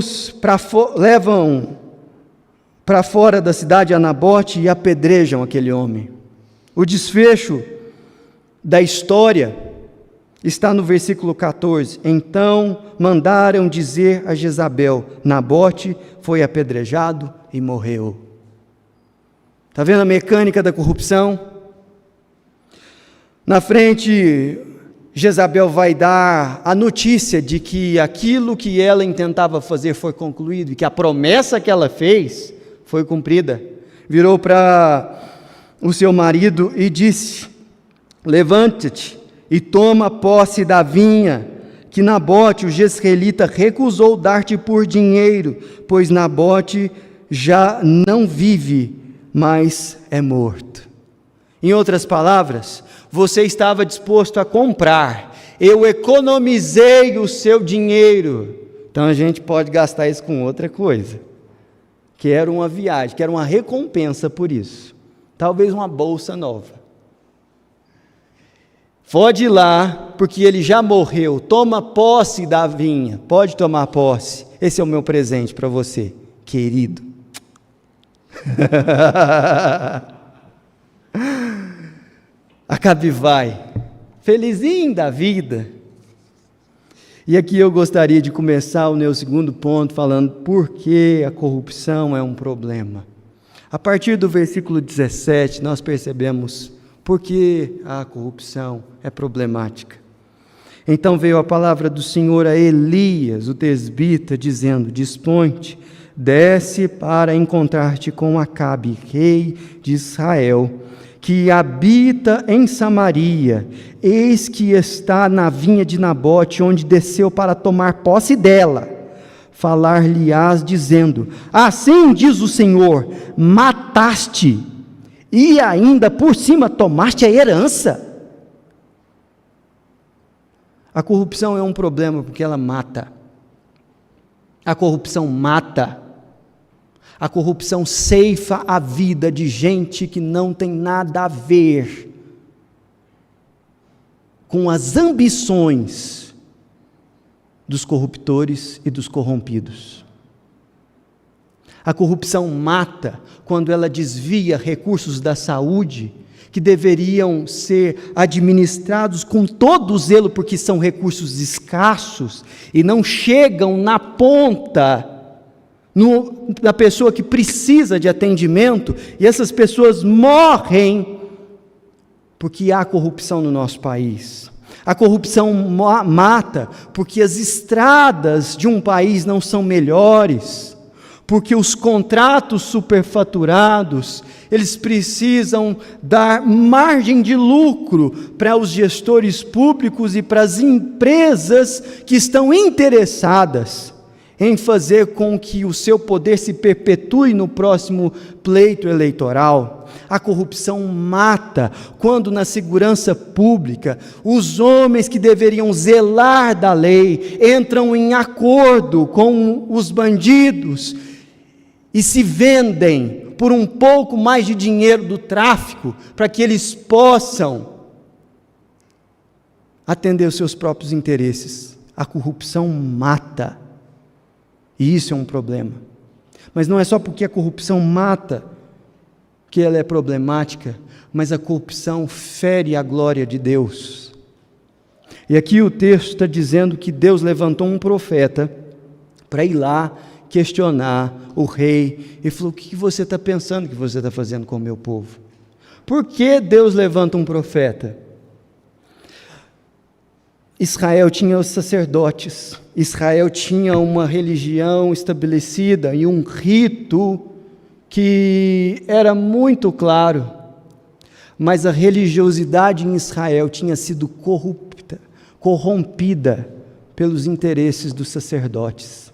A: para fora da cidade a Nabote e apedrejam aquele homem. O desfecho da história está no versículo 14. Então mandaram dizer a Jezabel: Nabote foi apedrejado e morreu. Está vendo a mecânica da corrupção? Na frente, Jezabel vai dar a notícia de que aquilo que ela intentava fazer foi concluído, e que a promessa que ela fez foi cumprida. Virou para o seu marido e disse: levante-te e toma posse da vinha, que Nabote, o jezreelita, recusou dar-te por dinheiro, pois Nabote já não vive, mas é morto. Em outras palavras, você estava disposto a comprar, eu economizei o seu dinheiro, então a gente pode gastar isso com outra coisa. Quero uma viagem, quero uma recompensa por isso, talvez uma bolsa nova. Pode ir lá, porque ele já morreu, toma posse da vinha, pode tomar posse, esse é o meu presente para você, querido. Acabe vai, felizinho da vida. E aqui eu gostaria de começar o meu segundo ponto falando por que a corrupção é um problema. A partir do versículo 17 nós percebemos por que a corrupção é problemática. Então veio a palavra do Senhor a Elias, o tesbita, dizendo: dispõe-te, desce para encontrar-te com Acabe, rei de Israel, que habita em Samaria. Eis que está na vinha de Nabote, onde desceu para tomar posse dela. Falar-lhe-ás dizendo: assim diz o Senhor, mataste, e ainda por cima tomaste a herança. A corrupção é um problema porque ela mata. A corrupção mata. A corrupção ceifa a vida de gente que não tem nada a ver com as ambições dos corruptores e dos corrompidos. A corrupção mata quando ela desvia recursos da saúde que deveriam ser administrados com todo o zelo, porque são recursos escassos e não chegam na ponta da pessoa que precisa de atendimento, e essas pessoas morrem porque há corrupção no nosso país. A corrupção mata porque as estradas de um país não são melhores, porque os contratos superfaturados, eles precisam dar margem de lucro para os gestores públicos e para as empresas que estão interessadas em fazer com que o seu poder se perpetue no próximo pleito eleitoral. A corrupção mata quando na segurança pública os homens que deveriam zelar da lei entram em acordo com os bandidos e se vendem por um pouco mais de dinheiro do tráfico para que eles possam atender os seus próprios interesses. A corrupção mata. E isso é um problema. Mas não é só porque a corrupção mata que ela é problemática, mas a corrupção fere a glória de Deus. E aqui o texto está dizendo que Deus levantou um profeta para ir lá questionar o rei, e falou: o que você está pensando que você está fazendo com o meu povo? Por que Deus levanta um profeta? Israel tinha os sacerdotes, Israel tinha uma religião estabelecida e um rito que era muito claro, mas a religiosidade em Israel tinha sido corrompida pelos interesses dos sacerdotes.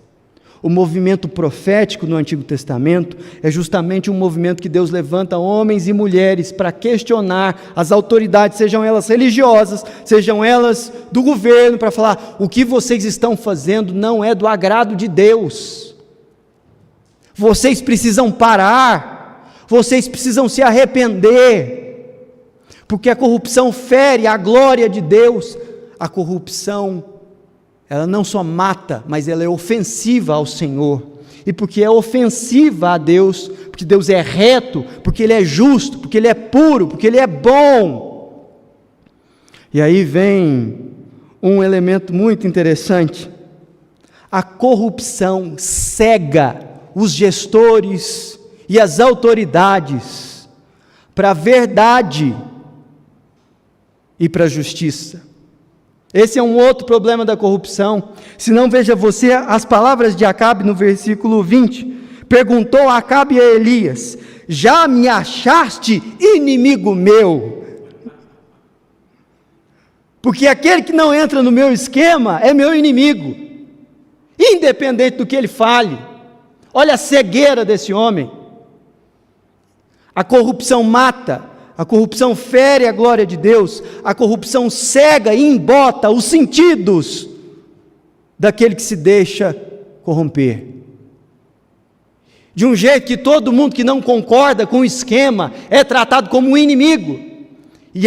A: O movimento profético no Antigo Testamento é justamente um movimento que Deus levanta homens e mulheres para questionar as autoridades, sejam elas religiosas, sejam elas do governo, para falar: o que vocês estão fazendo não é do agrado de Deus. Vocês precisam parar, vocês precisam se arrepender, porque a corrupção fere a glória de Deus. A corrupção, ela não só mata, mas ela é ofensiva ao Senhor. E porque é ofensiva a Deus, porque Deus é reto, porque Ele é justo, porque Ele é puro, porque Ele é bom. E aí vem um elemento muito interessante. A corrupção cega os gestores e as autoridades para a verdade e para a justiça. Esse é um outro problema da corrupção. Se não, veja você as palavras de Acabe no versículo 20. Perguntou Acabe a Elias: já me achaste inimigo meu? Porque aquele que não entra no meu esquema é meu inimigo, independente do que ele fale. Olha a cegueira desse homem. A corrupção mata. A corrupção fere a glória de Deus, a corrupção cega e embota os sentidos daquele que se deixa corromper. De um jeito que todo mundo que não concorda com o esquema é tratado como um inimigo. E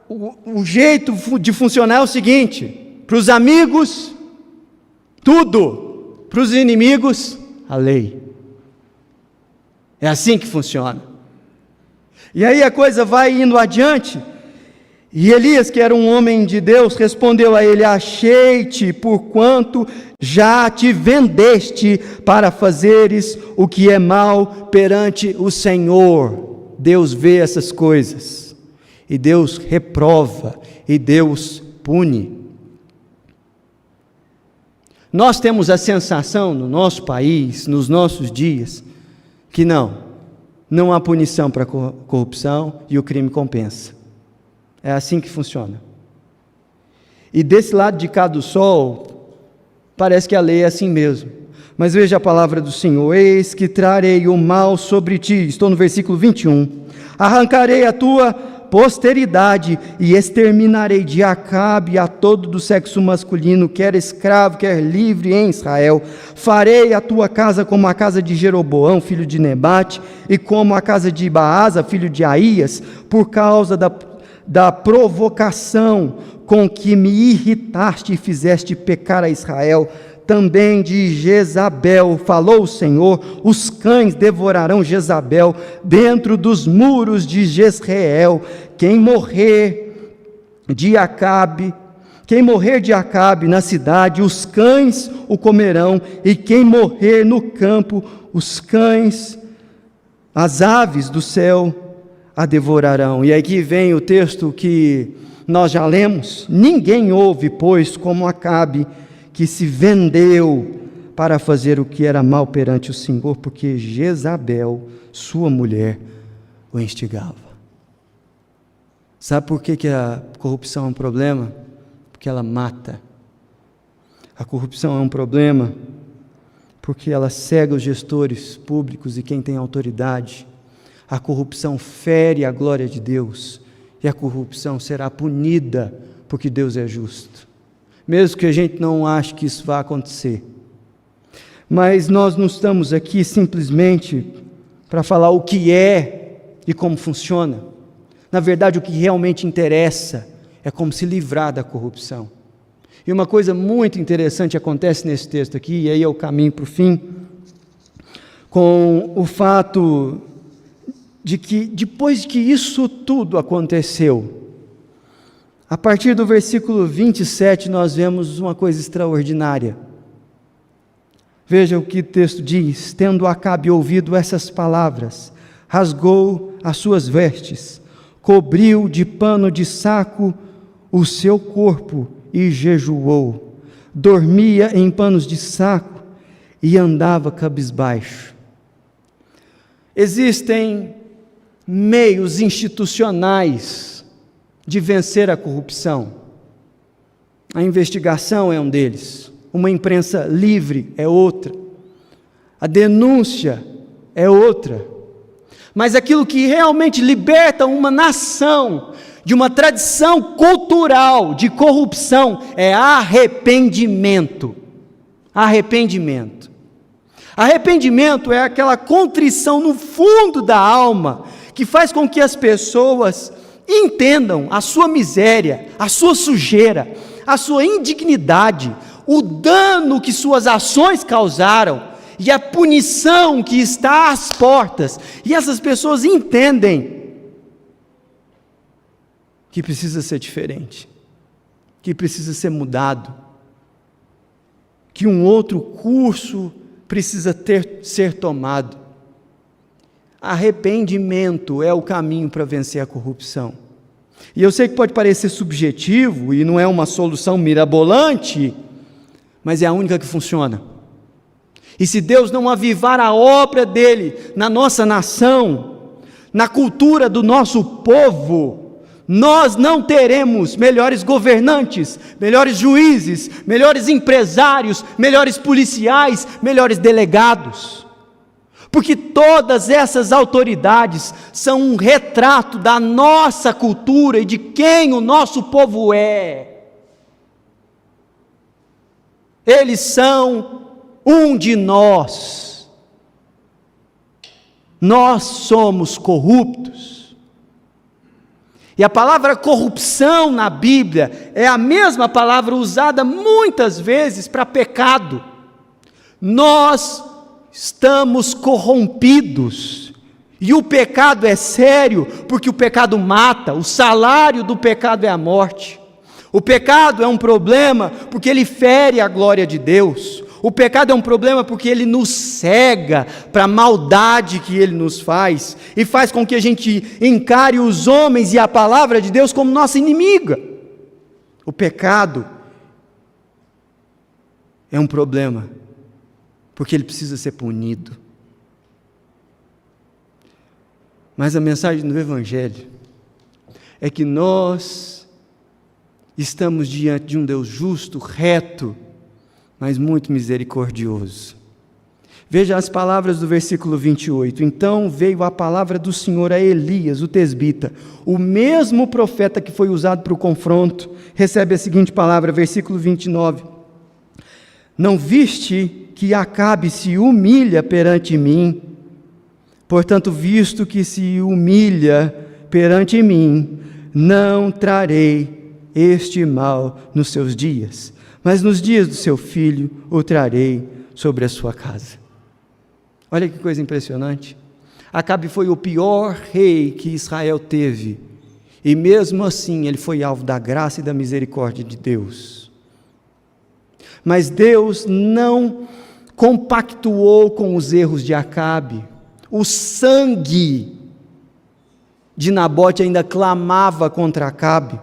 A: o jeito de funcionar é o seguinte: para os amigos, tudo; para os inimigos, a lei. É assim que funciona. E aí a coisa vai indo adiante, e Elias, que era um homem de Deus, respondeu a ele: achei-te, porquanto já te vendeste para fazeres o que é mal perante o Senhor. Deus vê essas coisas, e Deus reprova, e Deus pune. Nós temos a sensação no nosso país, nos nossos dias, que não há punição para a corrupção e o crime compensa. É assim que funciona. E desse lado de cá do sol, parece que a lei é assim mesmo. Mas veja a palavra do Senhor: eis que trarei o mal sobre ti. Estou no versículo 21. Arrancarei a tua posteridade e exterminarei de Acabe a todo do sexo masculino, quer escravo, quer livre em Israel. Farei a tua casa como a casa de Jeroboão, filho de Nebate, e como a casa de Baasa, filho de Aías, por causa da provocação com que me irritaste e fizeste pecar a Israel. Também de Jezabel falou o Senhor: os cães devorarão Jezabel dentro dos muros de Jezreel. Quem morrer de Acabe na cidade, os cães o comerão, e quem morrer no campo, os cães, as aves do céu a devorarão. E aqui vem o texto que nós já lemos: ninguém houve, pois, como Acabe, que se vendeu para fazer o que era mal perante o Senhor, porque Jezabel, sua mulher, o instigava. Sabe por que a corrupção é um problema? Porque ela mata. A corrupção é um problema porque ela cega os gestores públicos e quem tem autoridade. A corrupção fere a glória de Deus, e a corrupção será punida, porque Deus é justo. Mesmo que a gente não ache que isso vá acontecer. Mas nós não estamos aqui simplesmente para falar o que é e como funciona. Na verdade, o que realmente interessa é como se livrar da corrupção. E uma coisa muito interessante acontece nesse texto aqui, e aí eu caminho para o fim, com o fato de que depois que isso tudo aconteceu, a partir do versículo 27, nós vemos uma coisa extraordinária. Veja o que o texto diz: tendo Acabe ouvido essas palavras, rasgou as suas vestes, cobriu de pano de saco o seu corpo e jejuou. Dormia em panos de saco e andava cabisbaixo. Existem meios institucionais de vencer a corrupção. A investigação é um deles, uma imprensa livre é outra, a denúncia é outra. Mas aquilo que realmente liberta uma nação de uma tradição cultural de corrupção é arrependimento. Arrependimento. Arrependimento é aquela contrição no fundo da alma que faz com que as pessoas entendam a sua miséria, a sua sujeira, a sua indignidade, o dano que suas ações causaram e a punição que está às portas. E essas pessoas entendem que precisa ser diferente, que precisa ser mudado, que um outro curso precisa ser tomado. Arrependimento é o caminho para vencer a corrupção. E eu sei que pode parecer subjetivo e não é uma solução mirabolante, mas é a única que funciona. E se Deus não avivar a obra dele na nossa nação, na cultura do nosso povo, nós não teremos melhores governantes, melhores juízes, melhores empresários, melhores policiais, melhores delegados. Porque todas essas autoridades são um retrato da nossa cultura e de quem o nosso povo é. Eles são um de nós. Nós somos corruptos. E a palavra corrupção na Bíblia é a mesma palavra usada muitas vezes para pecado. Nós estamos corrompidos, e o pecado é sério, porque o pecado mata, o salário do pecado é a morte. O pecado é um problema porque ele fere a glória de Deus. O pecado é um problema porque ele nos cega para a maldade que ele nos faz, e faz com que a gente encare os homens e a palavra de Deus como nossa inimiga. O pecado, é um problema, porque ele precisa ser punido. Mas a mensagem do Evangelho é que nós estamos diante de um Deus justo, reto, mas muito misericordioso. Veja as palavras do versículo 28. Então veio a palavra do Senhor a Elias, o tesbita, o mesmo profeta que foi usado para o confronto. Recebe a seguinte palavra, versículo 29. Não viste que Acabe se humilha perante mim? Portanto, visto que se humilha perante mim, não trarei este mal nos seus dias, mas nos dias do seu filho o trarei sobre a sua casa. Olha que coisa impressionante. Acabe foi o pior rei que Israel teve, e mesmo assim ele foi alvo da graça e da misericórdia de Deus. Mas Deus não compactuou com os erros de Acabe. O sangue de Nabote ainda clamava contra Acabe,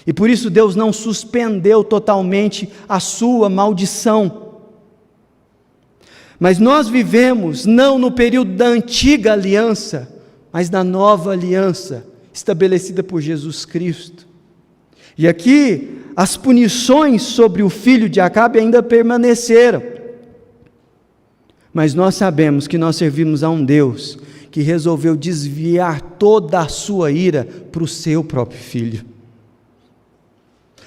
A: e por isso Deus não suspendeu totalmente a sua maldição. Mas nós vivemos não no período da antiga aliança, mas da nova aliança, estabelecida por Jesus Cristo. E aqui, as punições sobre o filho de Acabe ainda permaneceram. Mas nós sabemos que nós servimos a um Deus que resolveu desviar toda a sua ira para o seu próprio filho.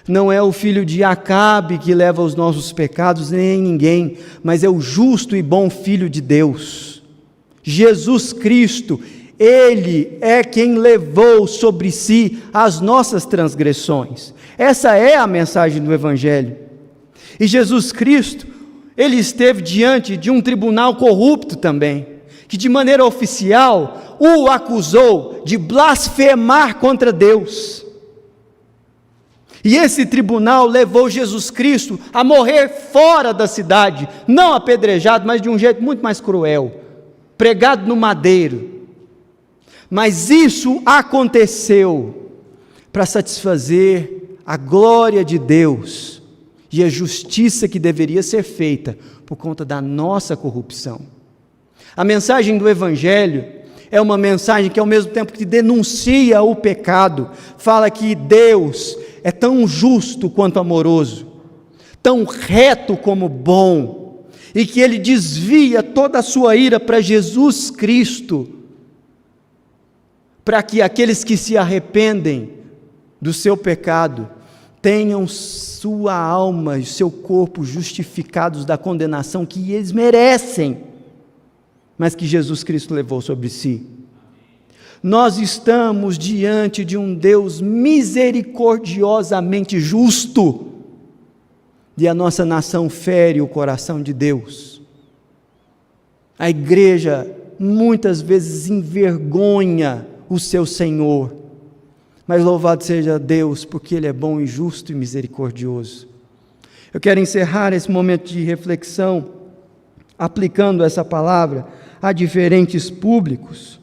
A: Não é o filho de Acabe que leva os nossos pecados, nem ninguém, mas é o justo e bom Filho de Deus, Jesus Cristo. Ele é quem levou sobre si as nossas transgressões. Essa é a mensagem do Evangelho. E Jesus Cristo, ele esteve diante de um tribunal corrupto também, que de maneira oficial o acusou de blasfemar contra Deus. E esse tribunal levou Jesus Cristo a morrer fora da cidade, não apedrejado, mas de um jeito muito mais cruel, pregado no madeiro. Mas isso aconteceu para satisfazer a glória de Deus e a justiça que deveria ser feita por conta da nossa corrupção. A mensagem do Evangelho é uma mensagem que, ao mesmo tempo que denuncia o pecado, fala que Deus é tão justo quanto amoroso, tão reto como bom, e que Ele desvia toda a sua ira para Jesus Cristo, para que aqueles que se arrependem do seu pecado tenham sua alma e seu corpo justificados da condenação que eles merecem, mas que Jesus Cristo levou sobre si. Nós estamos diante de um Deus misericordiosamente justo, e a nossa nação fere o coração de Deus. A igreja muitas vezes envergonha o seu Senhor, mas louvado seja Deus, porque Ele é bom e justo e misericordioso. Eu quero encerrar esse momento de reflexão, aplicando essa palavra a diferentes públicos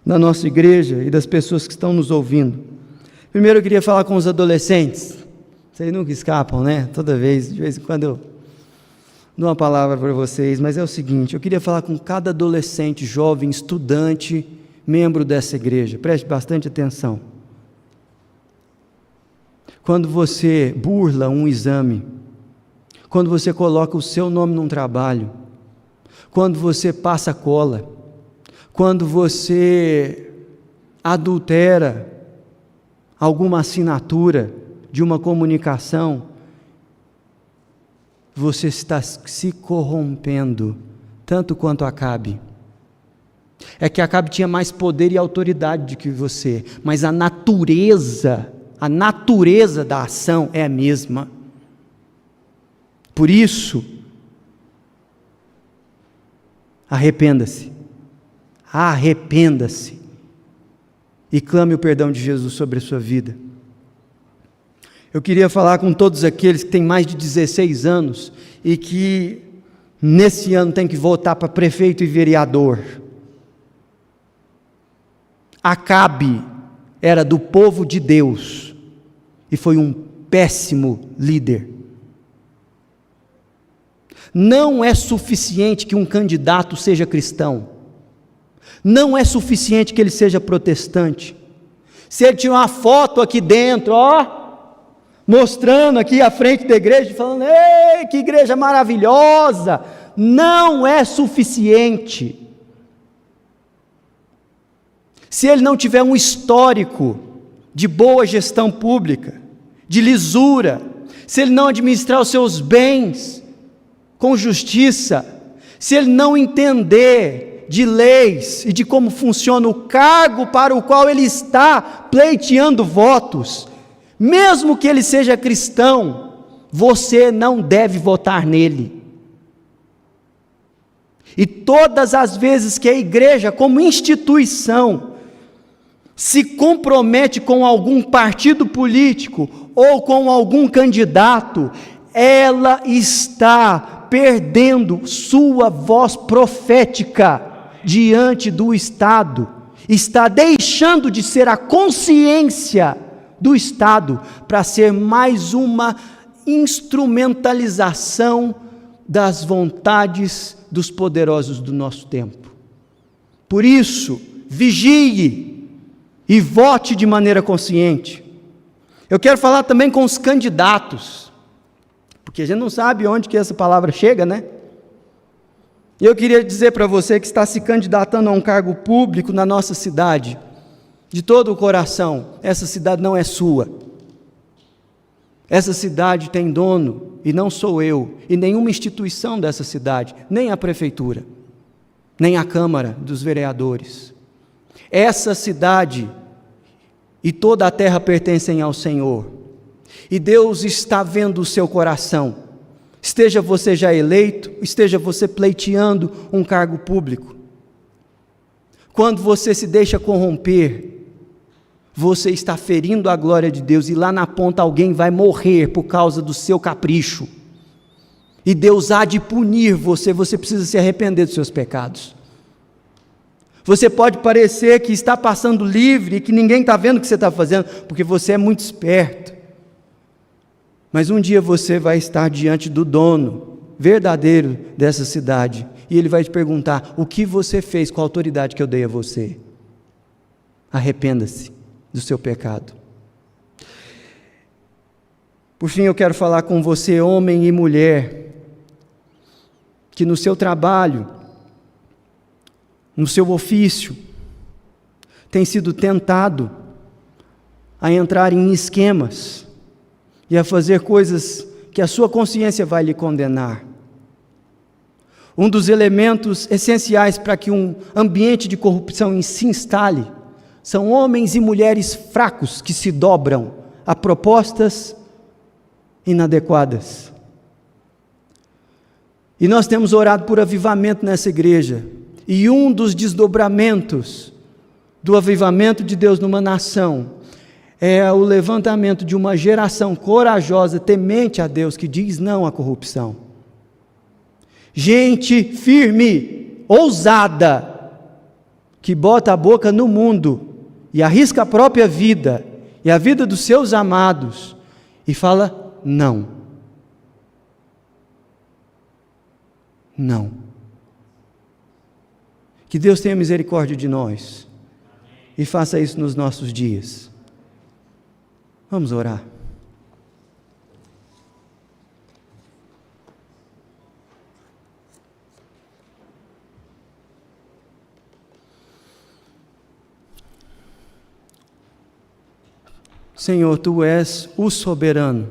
A: da nossa igreja e das pessoas que estão nos ouvindo. Primeiro eu queria falar com os adolescentes. Vocês nunca escapam, né? Toda vez, de vez em quando eu dou uma palavra para vocês, mas é o seguinte, eu queria falar com cada adolescente, jovem, estudante, membro dessa igreja. Preste bastante atenção. Quando você burla um exame, quando você coloca o seu nome num trabalho, quando você passa cola, quando você adultera alguma assinatura de uma comunicação, você está se corrompendo, tanto quanto Acabe. É que Acabe tinha mais poder e autoridade do que você, mas a natureza da ação é a mesma. Por isso, arrependa-se e clame o perdão de Jesus sobre a sua vida. Eu queria falar com todos aqueles que têm mais de 16 anos e que nesse ano têm que votar para prefeito e vereador. Acabe era do povo de Deus e foi um péssimo líder. Não é suficiente que um candidato seja cristão. Não é suficiente que ele seja protestante. Se ele tiver uma foto aqui dentro, mostrando aqui à frente da igreja, falando, ei, que igreja maravilhosa, não é suficiente. Se ele não tiver um histórico de boa gestão pública, de lisura, se ele não administrar os seus bens com justiça, se ele não entender de leis e de como funciona o cargo para o qual ele está pleiteando votos, mesmo que ele seja cristão, você não deve votar nele. E todas as vezes que a igreja, como instituição, se compromete com algum partido político ou com algum candidato, ela está perdendo sua voz profética diante do Estado, está deixando de ser a consciência do Estado para ser mais uma instrumentalização das vontades dos poderosos do nosso tempo. Por isso, vigie e vote de maneira consciente. Eu quero falar também com os candidatos, porque a gente não sabe onde que essa palavra chega, né? E eu queria dizer para você que está se candidatando a um cargo público na nossa cidade, de todo o coração, essa cidade não é sua. Essa cidade tem dono, e não sou eu, e nenhuma instituição dessa cidade, nem a prefeitura, nem a Câmara dos Vereadores. Essa cidade e toda a terra pertencem ao Senhor, e Deus está vendo o seu coração. Esteja você já eleito, esteja você pleiteando um cargo público. Quando você se deixa corromper, você está ferindo a glória de Deus, e lá na ponta alguém vai morrer por causa do seu capricho, e Deus há de punir você. Você precisa se arrepender dos seus pecados. Você pode parecer que está passando livre e que ninguém está vendo o que você está fazendo, porque você é muito esperto, mas um dia você vai estar diante do dono verdadeiro dessa cidade, e ele vai te perguntar: o que você fez com a autoridade que eu dei a você? Arrependa-se do seu pecado. Por fim, eu quero falar com você, homem e mulher, que no seu trabalho, no seu ofício, tem sido tentado a entrar em esquemas e a fazer coisas que a sua consciência vai lhe condenar. Um dos elementos essenciais para que um ambiente de corrupção se instale são homens e mulheres fracos que se dobram a propostas inadequadas. E nós temos orado por avivamento nessa igreja, e um dos desdobramentos do avivamento de Deus numa nação é o levantamento de uma geração corajosa, temente a Deus, que diz não à corrupção. Gente firme, ousada, que bota a boca no mundo e arrisca a própria vida e a vida dos seus amados e fala não. Não. Que Deus tenha misericórdia de nós e faça isso nos nossos dias. Vamos orar. Senhor, Tu és o soberano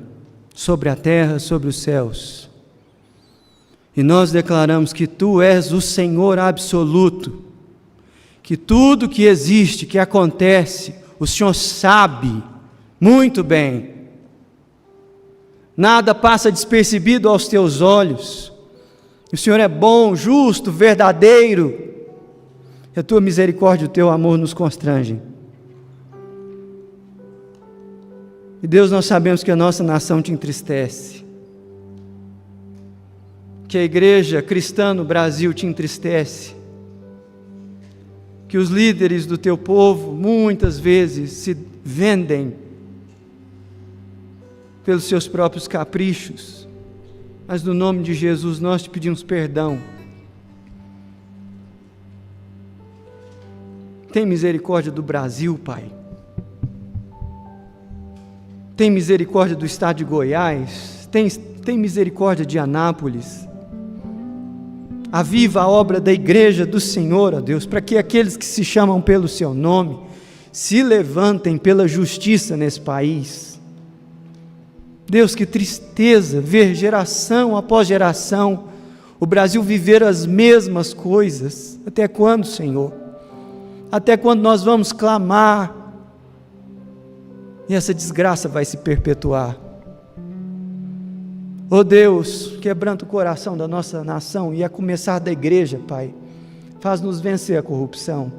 A: sobre a terra, sobre os céus. E nós declaramos que Tu és o Senhor absoluto, que tudo que existe, que acontece, o Senhor sabe muito bem. Nada passa despercebido aos Teus olhos. O Senhor é bom, justo, verdadeiro. E a Tua misericórdia e o Teu amor nos constrangem. E Deus, nós sabemos que a nossa nação Te entristece, que a igreja cristã no Brasil Te entristece, que os líderes do Teu povo muitas vezes se vendem pelos seus próprios caprichos mas no nome de Jesus nós te pedimos perdão. Tem misericórdia do Brasil, Pai. Tem misericórdia do estado de Goiás. Tem misericórdia de Anápolis. Aviva a obra da igreja do Senhor, ó Deus, para que aqueles que se chamam pelo seu nome se levantem pela justiça nesse país. Deus, que tristeza ver geração após geração o Brasil viver as mesmas coisas. Até quando, Senhor? Até quando nós vamos clamar e essa desgraça vai se perpetuar? Oh Deus, quebranta o coração da nossa nação e a começar da igreja, Pai, faz-nos vencer a corrupção.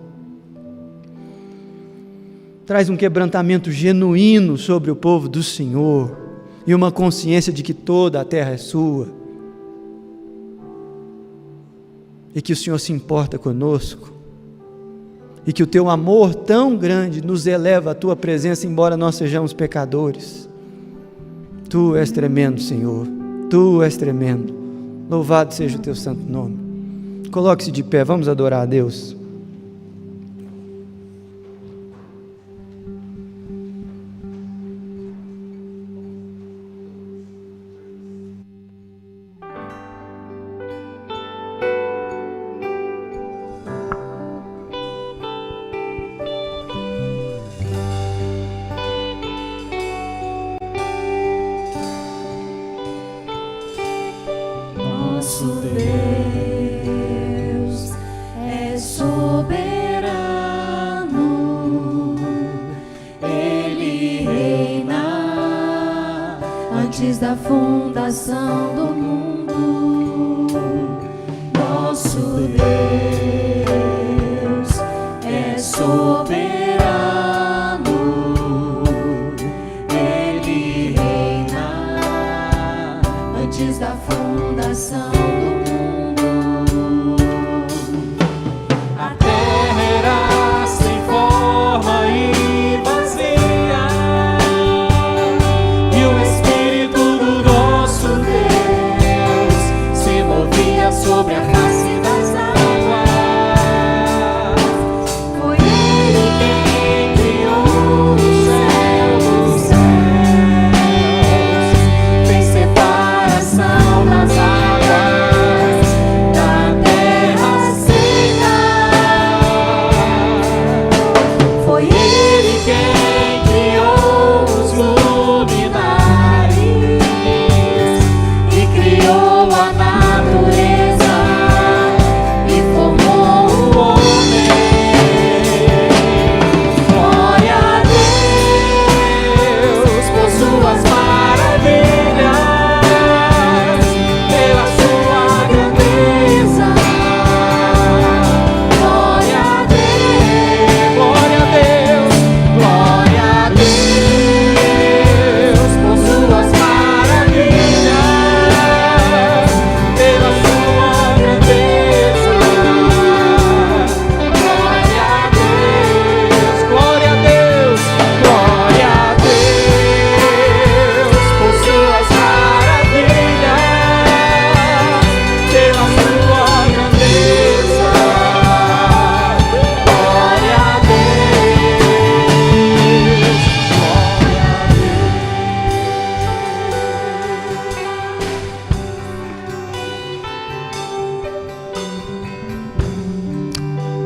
A: Traz um quebrantamento genuíno sobre o povo do Senhor e uma consciência de que toda a terra é sua e que o Senhor se importa conosco e que o teu amor tão grande nos eleva à tua presença, embora nós sejamos pecadores. Tu és tremendo, Senhor, tu és tremendo. Louvado seja o teu santo nome. Coloque-se de pé, vamos adorar a Deus.
C: Nosso Deus é soberano, Ele reina antes da fundação do mundo. Nosso Deus é soberano, Ele reina antes da fundação. Sobre a face das águas, foi Ele quem criou os céus, fez separação das águas da terra seca. Foi Ele quem criou os luminares e criou a natureza.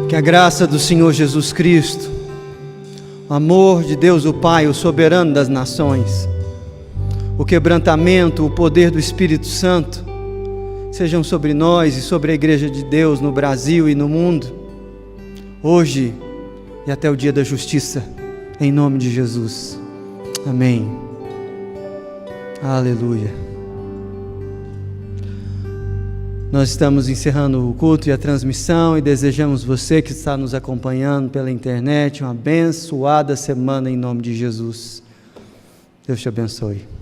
A: Que a graça do Senhor Jesus Cristo, o amor de Deus o Pai, o soberano das nações, o quebrantamento, o poder do Espírito Santo, sejam sobre nós e sobre a Igreja de Deus no Brasil e no mundo, hoje e até o dia da justiça, em nome de Jesus. Amém. Aleluia. Nós estamos encerrando o culto e a transmissão e desejamos você que está nos acompanhando pela internet uma abençoada semana em nome de Jesus. Deus te abençoe.